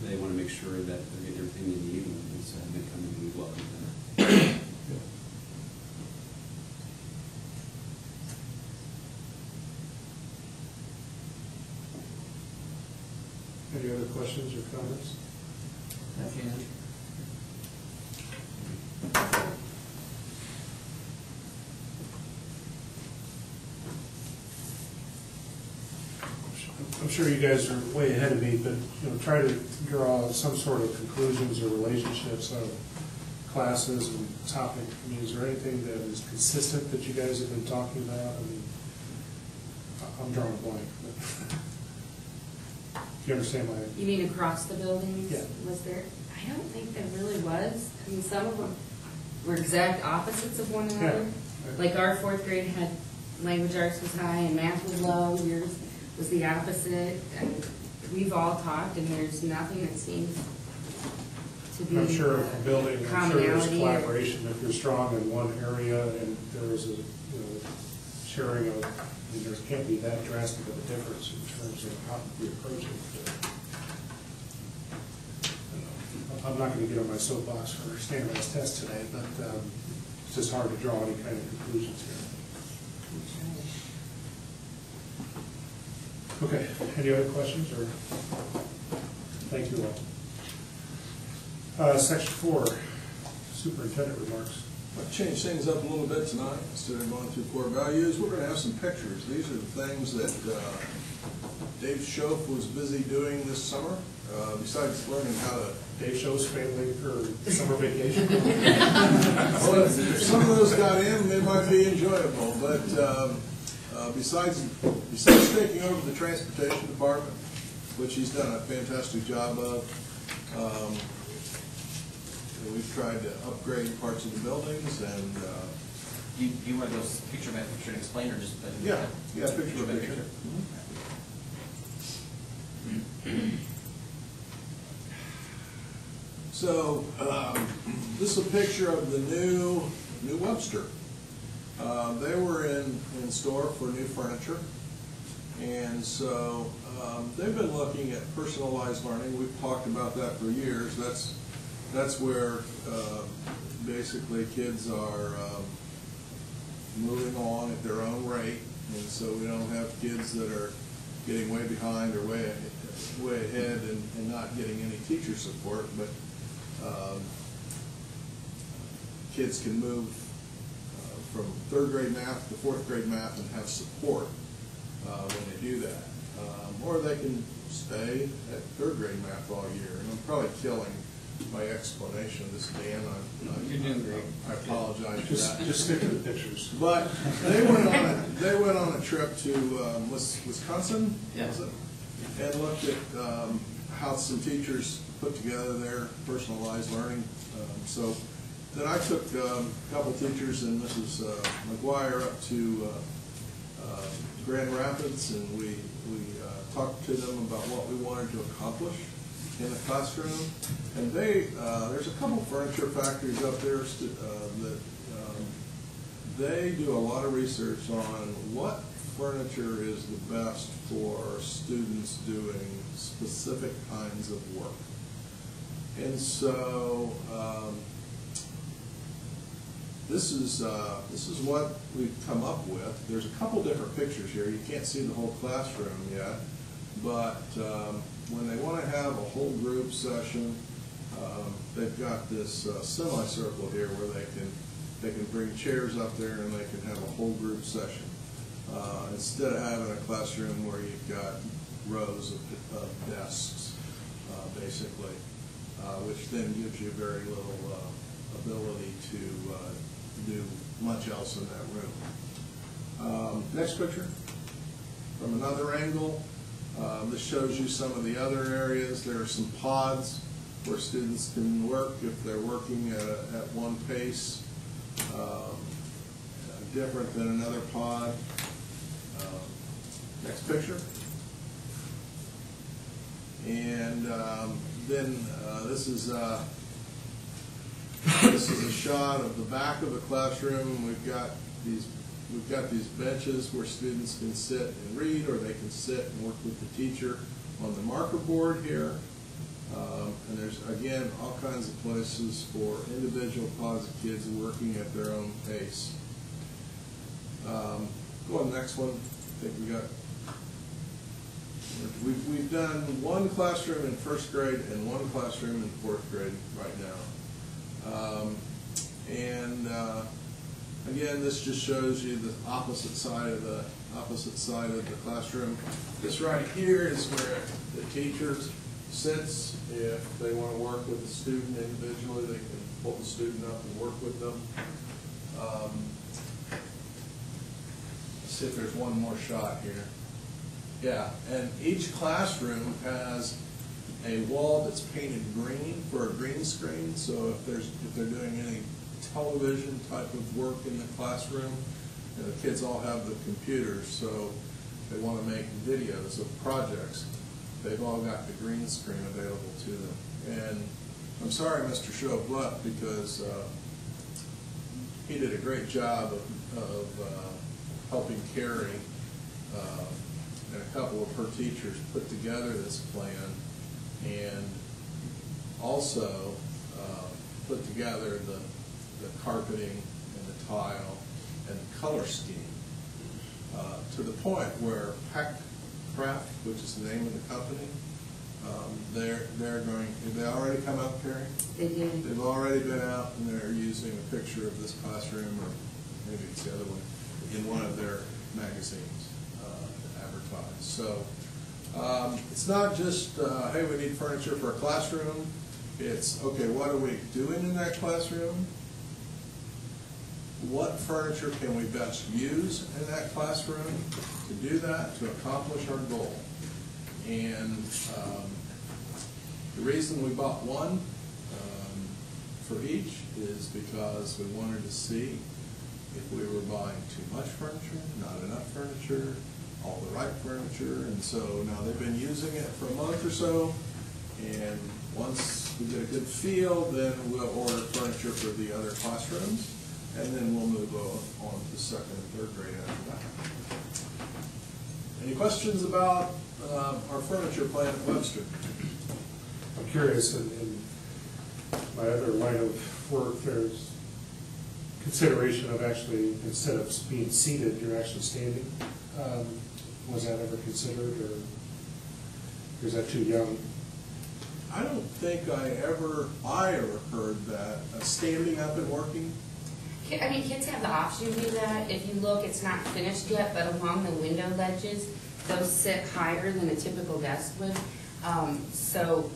they want to make sure that they're getting everything they need, and so they come in and we welcome them. Any other questions or comments? Okay. I'm sure you guys are way ahead of me, but, you know, try to draw some sort of conclusions or relationships of classes and topic. I mean, is there anything that is consistent that you guys have been talking about? I mean, I'm drawing a blank. But you understand my... You mean across the buildings? Yeah. Was there? I don't think there really was. I mean, some of them were exact opposites of one another. Yeah. Like our fourth grade had language arts was high and math was low. Yours was the opposite. And we've all talked, and there's nothing that seems to be I'm sure if a building, I'm sure there's commonality. collaboration. If you're strong in one area and there is a, you know, sharing of, I mean, there can't be that drastic of a difference in terms of how we approach it. I'm not going to get on my soapbox for standardized tests today, but it's just hard to draw any kind of conclusions here. Okay, any other questions, or? Thank you all. Section 4, superintendent remarks. I've changed things up a little bit tonight. Instead of going through core values, we're going to have some pictures. These are the things that Dave Schoaf was busy doing this summer, besides learning how to... Dave Schoaf's family or summer vacation? Well, if some of those got in, they might be enjoyable, but besides taking over the transportation department, which he's done a fantastic job of, we've tried to upgrade parts of the buildings, and you want those picture by picture and explain, or just yeah, picture by picture. So this is a picture of the new Webster. They were in store for new furniture, and so they've been looking at personalized learning. We've talked about that for years. That's where basically kids are moving along at their own rate, and so we don't have kids that are getting way behind or way ahead and not getting any teacher support, but kids can move from third grade math to fourth grade math and have support when they do that. Or they can stay at third grade math all year. And I'm probably killing my explanation of this, Dan. You're doing great. I apologize for that. Just stick to the pictures. But they went on a trip to Wisconsin, yes, and looked at how some teachers put together their personalized learning. So then I took a couple teachers and Mrs. McGuire up to Grand Rapids, and we talked to them about what we wanted to accomplish in the classroom. And there's a couple furniture factories up there that they do a lot of research on what furniture is the best for students doing specific kinds of work. And so this is what we've come up with. There's a couple different pictures here. You can't see the whole classroom yet, but when they want to have a whole group session, they've got this semicircle here where they can bring chairs up there and they can have a whole group session instead of having a classroom where you've got rows of desks, basically, which then gives you very little ability to do much else in that room. Next picture, from another angle, this shows you some of the other areas. There are some pods where students can work if they're working at one pace, different than another pod. Next picture. And then this is a shot of the back of the classroom. We've got these benches where students can sit and read, or they can sit and work with the teacher on the marker board here. And there's, again, all kinds of places for individual pods of kids working at their own pace. Go on the next one. I think we've done one classroom in first grade and one classroom in fourth grade right now. And again, this just shows you the opposite side of the classroom. This right here is where the teacher sits. If they want to work with the student individually, they can pull the student up and work with them. Let's see if there's one more shot here. Yeah, and each classroom has a wall that's painted green for a green screen. So if they're doing any television type of work in the classroom, the kids all have the computers, so they want to make videos of projects. They've all got the green screen available to them. And I'm sorry, Mr. Chauvlet, because he did a great job of helping Carrie and a couple of her teachers put together this plan, and also put together the carpeting and the tile and the color scheme to the point where Peck Craft, which is the name of the company, they're going. Did they already come out, Carrie? They did. They've already been out, and they're using a picture of this classroom, or maybe it's the other one, in one of their magazines to advertise. So it's not just, hey, we need furniture for a classroom. It's, okay, what are we doing in that classroom? What furniture can we best use in that classroom to do that, to accomplish our goal? And the reason we bought one for each is because we wanted to see if we were buying too much furniture, not enough furniture, all the right furniture. And so now they've been using it for a month or so, and once we get a good feel, then we'll order furniture for the other classrooms, and then we'll move on to second and third grade after that. Any questions about our furniture plan at Webster? I'm curious, in my other line of work, there's consideration of actually, instead of being seated, you're actually standing. Was that ever considered, or is that too young? I don't think I ever heard that, standing up and working. I mean, kids have the option to do that. If you look, it's not finished yet, but along the window ledges, those sit higher than a typical desk would. So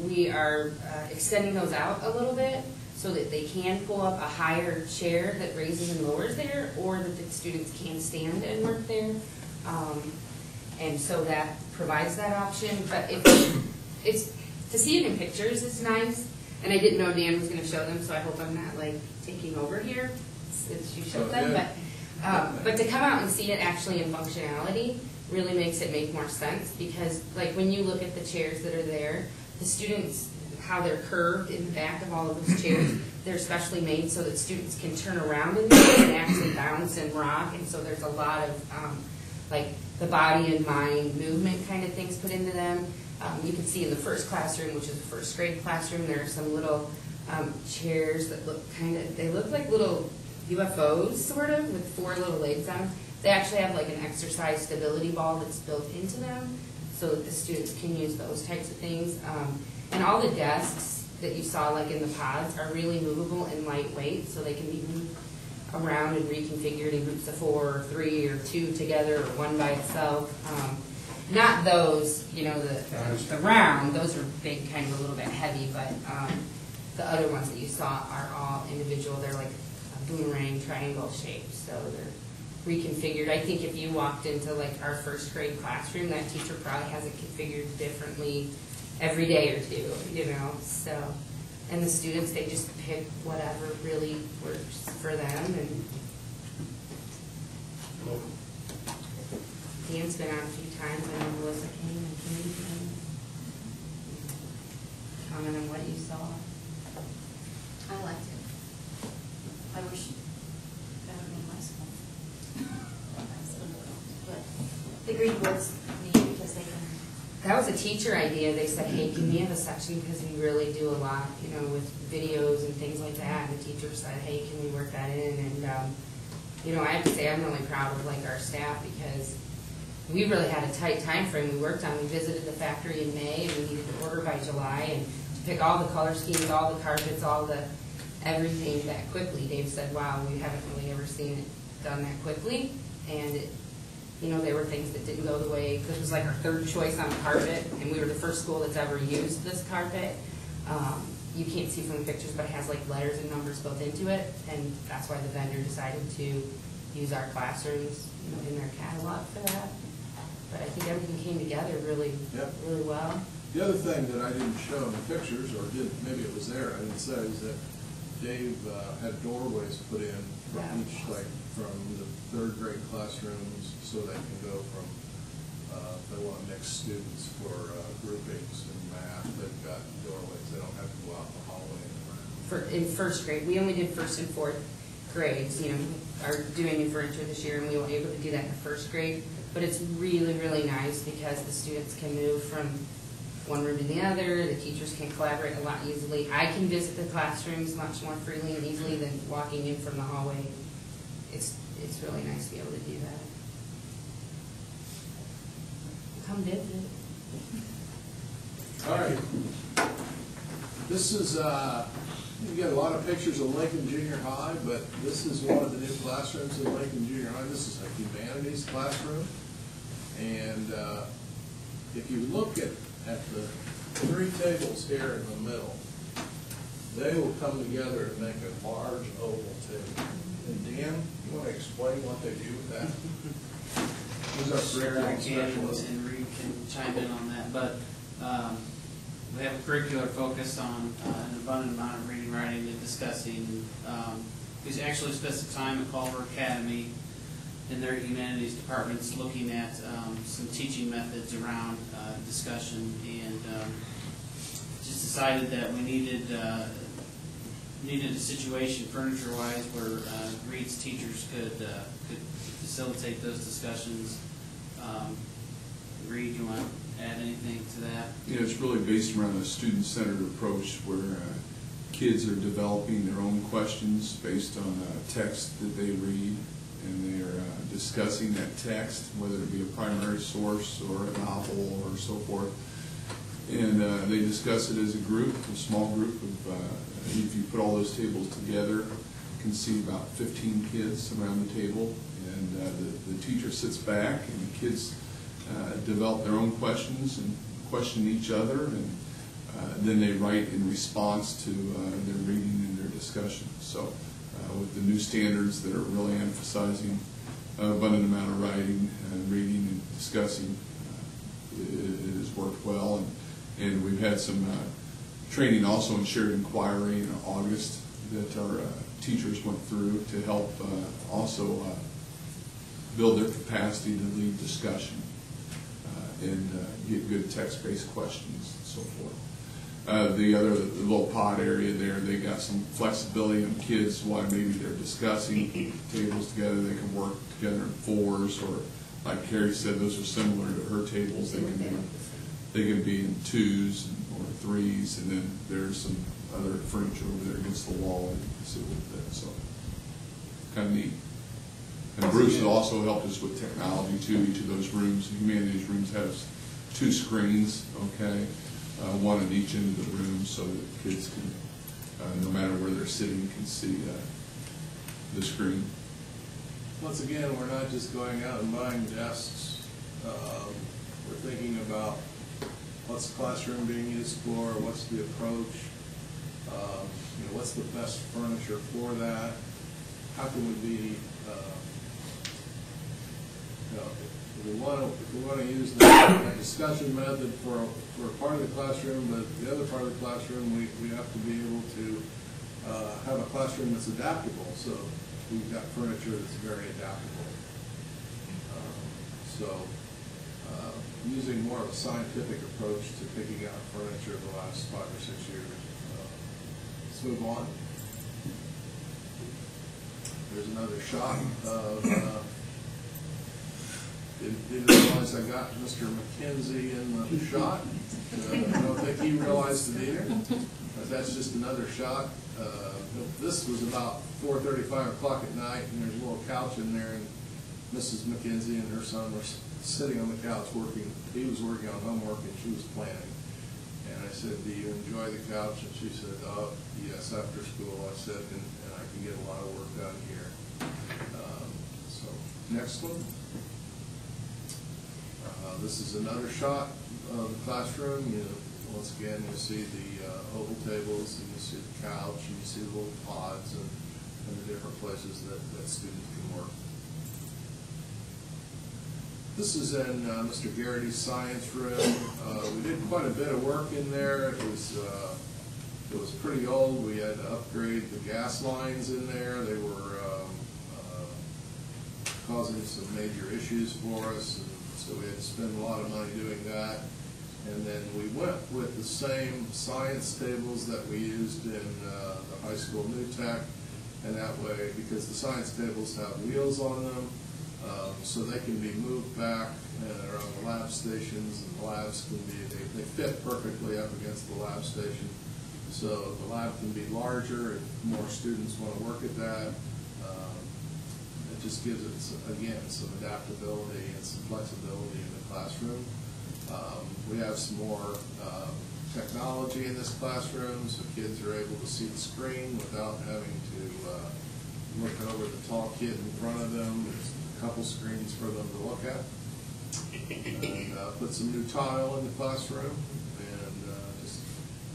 we are extending those out a little bit so that they can pull up a higher chair that raises and lowers there, or that the students can stand and work there. And so that provides that option. But it's to see it in pictures is nice. And I didn't know Dan was going to show them, so I hope I'm not like taking over here since you showed them. But to come out and see it actually in functionality really makes it make more sense, because like when you look at the chairs that are there, the students, how they're curved in the back of all of those chairs, they're specially made so that students can turn around in them and actually bounce and rock. And so there's a lot of like the body and mind movement kind of things put into them. You can see in the first classroom, which is a first grade classroom, there are some little chairs that look they look like little UFOs, sort of, with 4 little legs on them. They actually have like an exercise stability ball that's built into them so that the students can use those types of things. And all the desks that you saw like in the pods are really movable and lightweight, so they can be moved around and reconfigured in groups of 4 or 3 or 2 together, or one by itself. Not those, you know, the round, those are big, kind of a little bit heavy, but the other ones that you saw are all individual. They're like a boomerang triangle shape, so they're reconfigured. I think if you walked into like our first grade classroom, that teacher probably has it configured differently every day or 2, you know, so. And the students, they just pick whatever really works for them. And Dan's been out a few times. I know Melissa came and Kennedy came. Comment on what you saw. I liked it. I wish that would be in my school. But the green boards neat because they can. That was a teacher idea. They said, hey, can we have a section, because we really do a lot, you know, with videos and things like that. And the teacher said, hey, can we work that in? And, you know, I have to say I'm really proud of, like, our staff, because we really had a tight time frame we worked on. We visited the factory in May, and we needed to order by July, and to pick all the color schemes, all the carpets, all the everything that quickly. Dave said, wow, we haven't really ever seen it done that quickly. And, there were things that didn't go the way. This was like our third choice on carpet, and we were the first school that's ever used this carpet. You can't see from the pictures, but it has like letters and numbers built into it, and that's why the vendor decided to use our classrooms, in their catalog for that. But I think everything came together really, really well. The other thing that I didn't show in the pictures, or maybe it was there, I didn't say, is that Dave had doorways put in for each, like from the third grade classrooms, so they can go from, they want to mix students for groupings in math. They've got doorways. They don't have to go out in the hallway. In first grade, we only did first and fourth grades, are doing new furniture this year, and we weren't able to do that in the first grade. But it's really, really nice because the students can move from one room to the other. The teachers can collaborate a lot easily. I can visit the classrooms much more freely and easily than walking in from the hallway. It's really nice to be able to do that. Come visit. All right. This is, you get a lot of pictures of Lincoln Junior High, but this is one of the new classrooms in Lincoln Junior High. This is a humanities classroom. And if you look at the three tables here in the middle, they will come together to make a large oval table. And Dan, you want to explain what they do with that? Who's our curriculum specialist? And Reed can chime in on that, but we have a curricular focus on an abundant amount of reading, writing, and discussing. We actually spent some time at Culver Academy in their humanities departments looking at some teaching methods around discussion, and just decided that we needed a situation furniture-wise where Reed's teachers could facilitate those discussions. Reed, you want to add anything to that? Yeah, it's really based around a student-centered approach where kids are developing their own questions based on a text that they read, and they are discussing that text, whether it be a primary source or a novel or so forth. And they discuss it as a group, a small group of, if you put all those tables together, you can see about 15 kids around the table. And the teacher sits back, and the kids develop their own questions and question each other, and then they write in response to their reading and their discussion. So with the new standards that are really emphasizing abundant amount of writing and reading and discussing, it has worked well. And we've had some training also in shared inquiry in August that our teachers went through to help also build their capacity to lead discussion and get good text-based questions and so forth. The little pod area there, they got some flexibility on kids while maybe they're discussing tables together. They can work together in fours, or like Carrie said, those are similar to her tables. They can be in twos or threes, and then there's some other furniture over there against the wall that you can sit with that. So kind of neat. And Bruce has also helped us with technology too. Each of those rooms, humanities rooms, has 2 screens, okay, one at each end of the room, so that kids can, no matter where they're sitting, can see the screen. Once again, we're not just going out and buying desks. We're thinking about what's the classroom being used for, what's the approach, what's the best furniture for that, how can we be, if we want to use the discussion method for part of the classroom, but the other part of the classroom, we have to be able to have a classroom that's adaptable. So we've got furniture that's very adaptable. Using more of a scientific approach to picking out furniture the last 5 or 6 years. Let's move on. There's another shot of, didn't realize I got Mr. McKenzie in the shot. I don't think he realized it either. But that's just another shot. This was about 4:30, 5 o'clock at night, and there's a little couch in there, and Mrs. McKenzie and her son were sitting on the couch working. He was working on homework, and she was planning. And I said, do you enjoy the couch? And she said, oh, yes, after school. I said, and I can get a lot of work done here. So, next one. This is another shot of the classroom. Once again, you see the oval tables, and you see the couch, and you see the little pods, and the different places that students can work. This is in Mr. Garrity's science room. We did quite a bit of work in there. It was pretty old. We had to upgrade the gas lines in there. They were causing some major issues for us, and so we had to spend a lot of money doing that. And then we went with the same science tables that we used in the high school New Tech, and that way, because the science tables have wheels on them, so they can be moved back around the lab stations, and the labs can be, they fit perfectly up against the lab station. So the lab can be larger if more students want to work at that. It just gives it, again, some adaptability and some flexibility in the classroom. We have some more technology in this classroom, so kids are able to see the screen without having to look over the tall kid in front of them. There's a couple screens for them to look at. And put some new tile in the classroom. And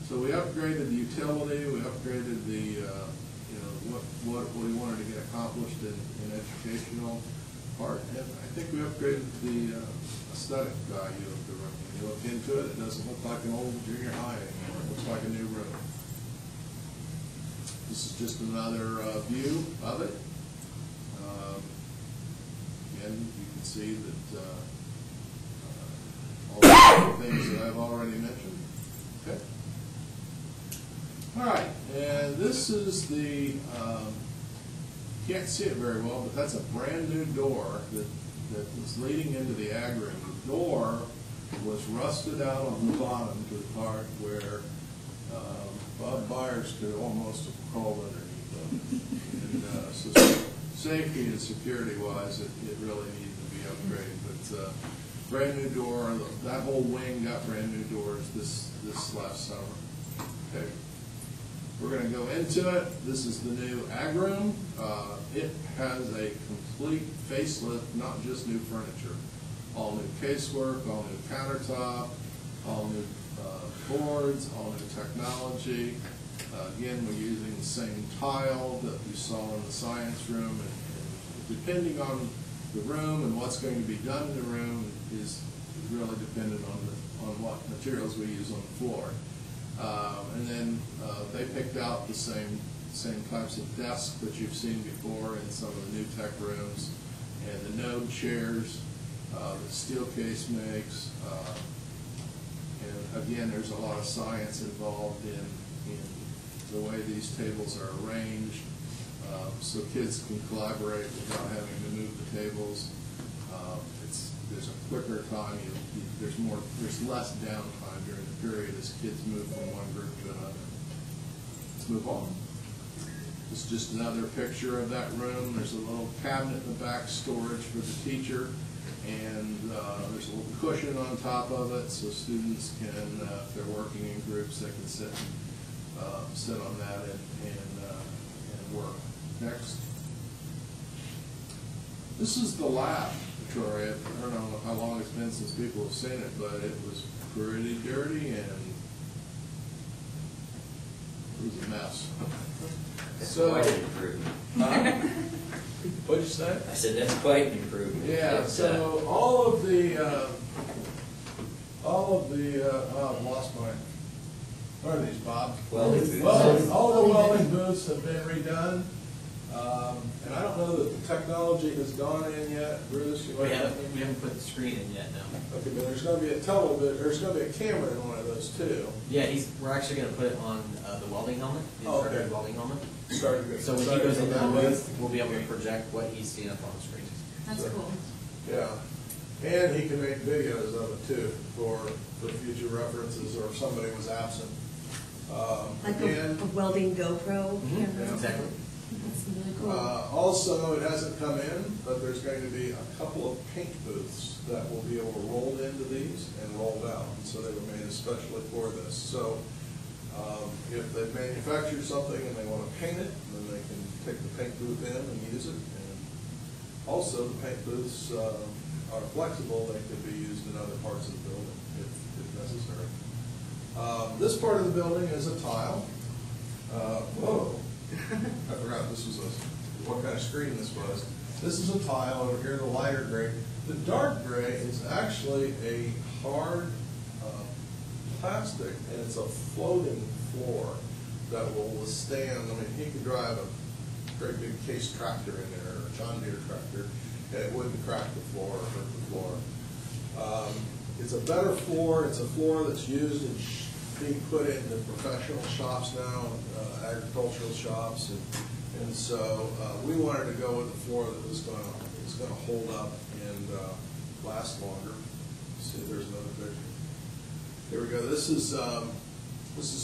so we upgraded the utility, we upgraded the, what we wanted to get accomplished in educational part. And I think we upgraded the aesthetic value of the room. When you look into it, it doesn't look like an old junior high anymore. It looks like a new room. This is just another view of it. Again, you can see that all the things that I've already mentioned. Okay. All right, and this is the, can't see it very well, but that's a brand new door that was leading into the ag room. The door was rusted out on the bottom to the part where Bob Byers could almost have crawled underneath them. And so safety and security-wise, it really needed to be upgraded. But brand new door, that whole wing got brand new doors this last summer. Okay. We're going to go into it. This is the new ag room. It has a complete facelift, not just new furniture. All new casework, all new countertop, all new boards, all new technology. Again, we're using the same tile that we saw in the science room. And depending on the room and what's going to be done in the room is really dependent on what materials we use on the floor. And then they picked out the same types of desks that you've seen before in some of the new tech rooms, and the node chairs that Steelcase makes. And again, there's a lot of science involved in the way these tables are arranged, so kids can collaborate without having to move the tables. There's a quicker time. There's less downtime during the period as kids move from one group to another. Let's move on. This is just another picture of that room. There's a little cabinet in the back, storage for the teacher, and there's a little cushion on top of it, so students can, if they're working in groups, they can sit on that and work. Next. This is the lab, Victoria. I don't know how long it's been since people have seen it, but it was pretty dirty and it was a mess. So, quite an improvement. What'd you say? I said that's quite an improvement. Yeah. So all of the oh, I've lost my. What are these, Bob? Welding booths. Well, all the welding booths have been redone. And I don't know that the technology has gone in yet. Bruce, We haven't put the screen in yet, no. Okay, but there's going to be there's going to be a camera in one of those too. Yeah, we're actually going to put it on the welding helmet, the instructor's welding helmet. So when he goes into the booth, we'll be able to project what he's seeing up on the screen. That's cool. Yeah. And he can make videos of it too for future references or if somebody was absent. Like a welding GoPro camera? Exactly. That's really cool. Also, it hasn't come in, but there's going to be a couple of paint booths that will be able to roll into these and roll out. So they were made especially for this. So if they've manufactured something and they want to paint it, then they can take the paint booth in and use it. And also, the paint booths are flexible. They could be used in other parts of the building if necessary. This part of the building is a tile. Whoa. I forgot this was what kind of screen this was. This is a tile over here, the lighter gray. The dark gray is actually a hard plastic, and it's a floating floor that will withstand. I mean, you can drive a great big case tractor in there, or a John Deere tractor, and it wouldn't crack the floor or hurt the floor. It's a better floor. It's a floor that's used and being put into professional shops now, agricultural shops, and so we wanted to go with a floor that was going to hold up and last longer. See, there's another picture. Here we go. This is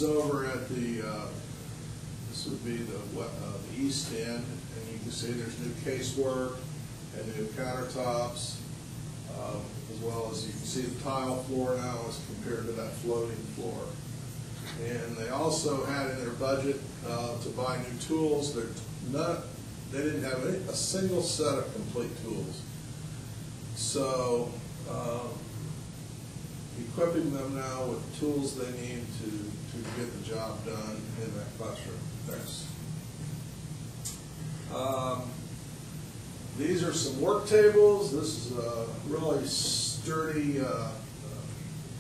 over at the this would be the east end, and you can see there's new casework and new countertops, as well as you can see the tile floor now as compared to that floating floor. And they also had in their budget to buy new tools. They didn't have a single set of complete tools. So equipping them now with tools they need to get the job done in that classroom. Next. These are some work tables. This is a really sturdy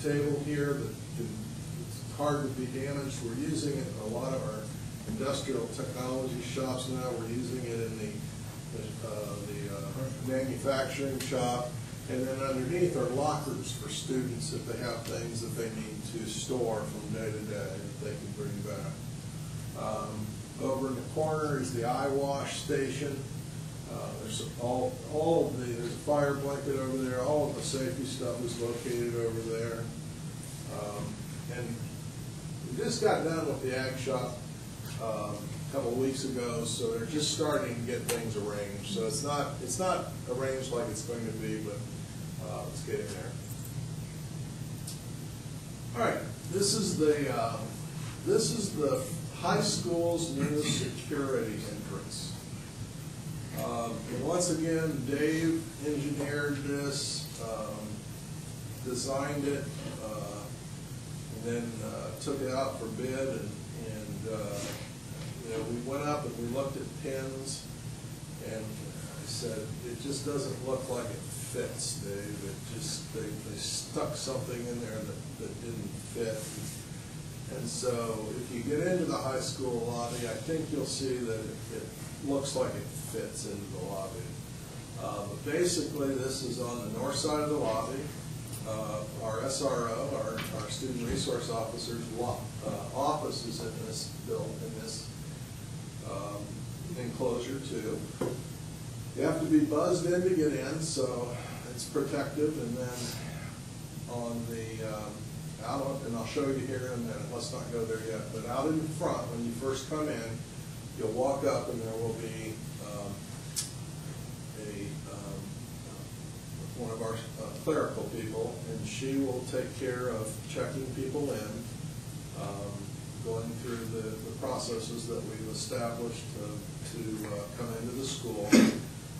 table here that it's hard to be damaged. We're using it in a lot of our industrial technology shops now. We're using it in the manufacturing shop. And then underneath are lockers for students if they have things that they need to store from day to day that they can bring back. Over in the corner is the eye wash station. There's there's a fire blanket over there. All of the safety stuff is located over there. And we just got done with the ag shop a couple of weeks ago, so they're just starting to get things arranged. So it's not arranged like it's going to be, but it's getting there. All right, this is the high school's new security entrance. And once again, Dave engineered this, designed it, and then took it out for bid, and we went up and we looked at pins, and I said, it just doesn't look like it fits, Dave. They stuck something in there that didn't fit. And so if you get into the high school lobby, I think you'll see that it looks like it fits into the lobby. But basically, this is on the north side of the lobby. Our SRO, our student resource officer's office is in this enclosure too. You have to be buzzed in to get in, so it's protective. And then on the and I'll show you here in a minute. Let's not go there yet. But out in front, when you first come in, you'll walk up and there will be one of our clerical people, and she will take care of checking people in, going through the processes that we've established to come into the school.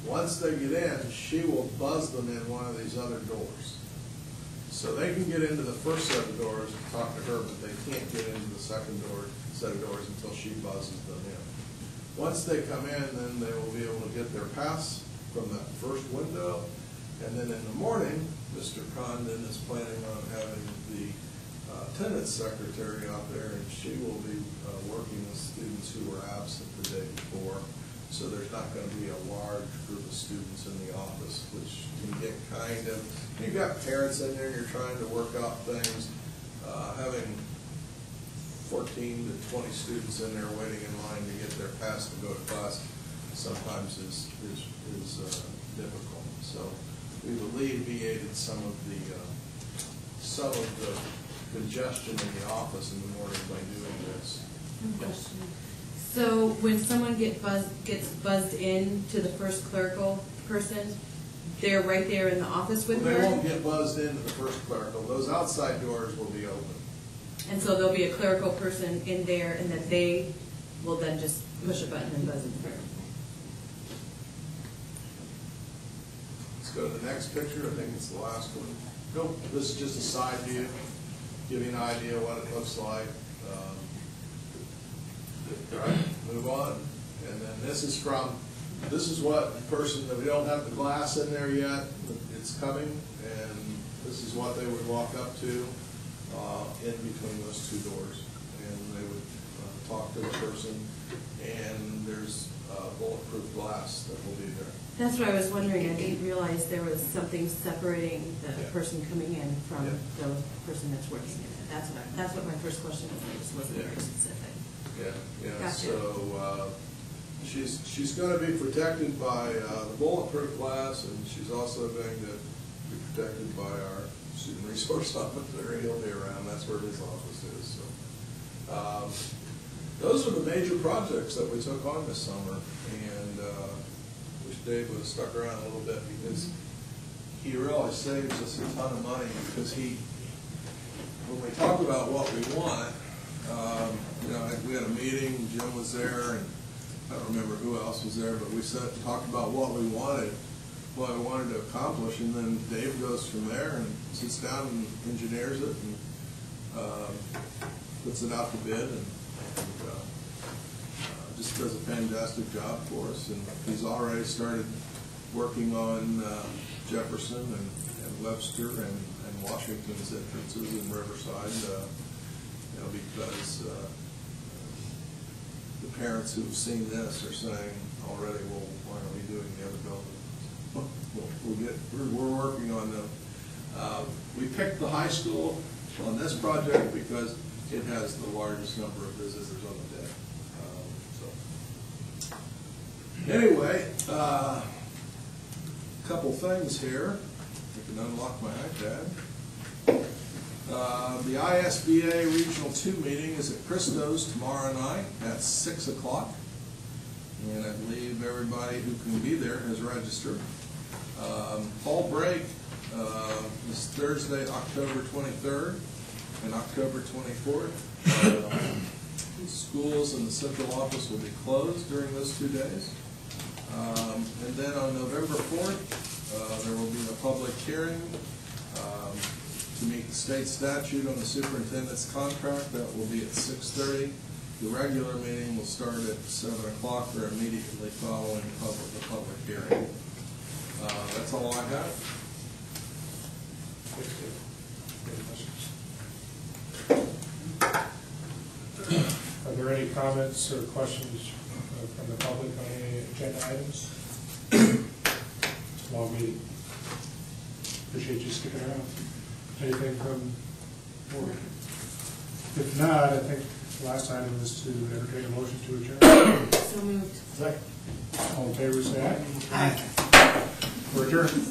Once they get in, she will buzz them in one of these other doors. So they can get into the first set of doors and talk to her, but they can't get into the second set of doors until she buzzes them in. Once they come in, then they will be able to get their pass from that first window. And then in the morning, Mr. Condon is planning on having the attendance secretary out there, and she will be working with students who were absent the day before. So there's not going to be a large group of students in the office, which can get kind of, you've got parents in there and you're trying to work out things. Having 14 to 20 students in there waiting in line to get their pass to go to class sometimes is difficult. So we've alleviated some of the congestion in the office in the morning by doing this. Question. So when someone gets buzzed in to the first clerical person, they're right there in the office with Well, her? they won't get buzzed into the first clerical. Those outside doors will be open. And so there'll be a clerical person in there, and then they will then just push a button and buzz into her. Let's go to the next picture. I think it's the last one. Nope, this is just a side view, give you an idea what it looks like. All right, move on. And then this is what the person, that we don't have the glass in there yet, it's coming, and this is what they would walk up to in between those two doors. And they would talk to the person, and there's bulletproof glass that will be there. That's what I was wondering. I didn't realize there was something separating the person coming in from the person that's working in it. That's what my first question was. I just wasn't very specific. Yeah. Gotcha. So she's going to be protected by the bulletproof glass, and she's also going to be protected by our student resource officer. He'll be around. That's where his office is. So those are the major projects that we took on this summer, and wish Dave would have stuck around a little bit, because he really saves us a ton of money, because when we talk about what we want, we had a meeting, Jim was there, and I don't remember who else was there, but we talked about what we wanted to accomplish, and then Dave goes from there and sits down and engineers it and puts it out to bid, and just does a fantastic job for us. And he's already started working on Jefferson and Webster and Washington's entrances in Riverside, because the parents who've seen this are saying already, well, why aren't we doing the other building? We're working on them. We picked the high school on this project because it has the largest number of visitors on the day. Anyway, a couple things here. I can unlock my iPad. The ISBA Regional 2 meeting is at Christo's tomorrow night at 6 o'clock. And I believe everybody who can be there has registered. Fall break is Thursday, October 23rd and October 24th. Schools and the central office will be closed during those 2 days. And then on November 4th, there will be a public hearing to meet the state statute on the superintendent's contract. That will be at 6:30. The regular meeting will start at 7 o'clock or immediately following the public hearing. That's all I have. Are there any comments or questions from the public on any agenda items? Long meeting. Appreciate you sticking around. Anything from board? If not, I think the last item is to entertain a motion to adjourn. So moved. Second. All in favor, say aye. Aye. We're adjourned.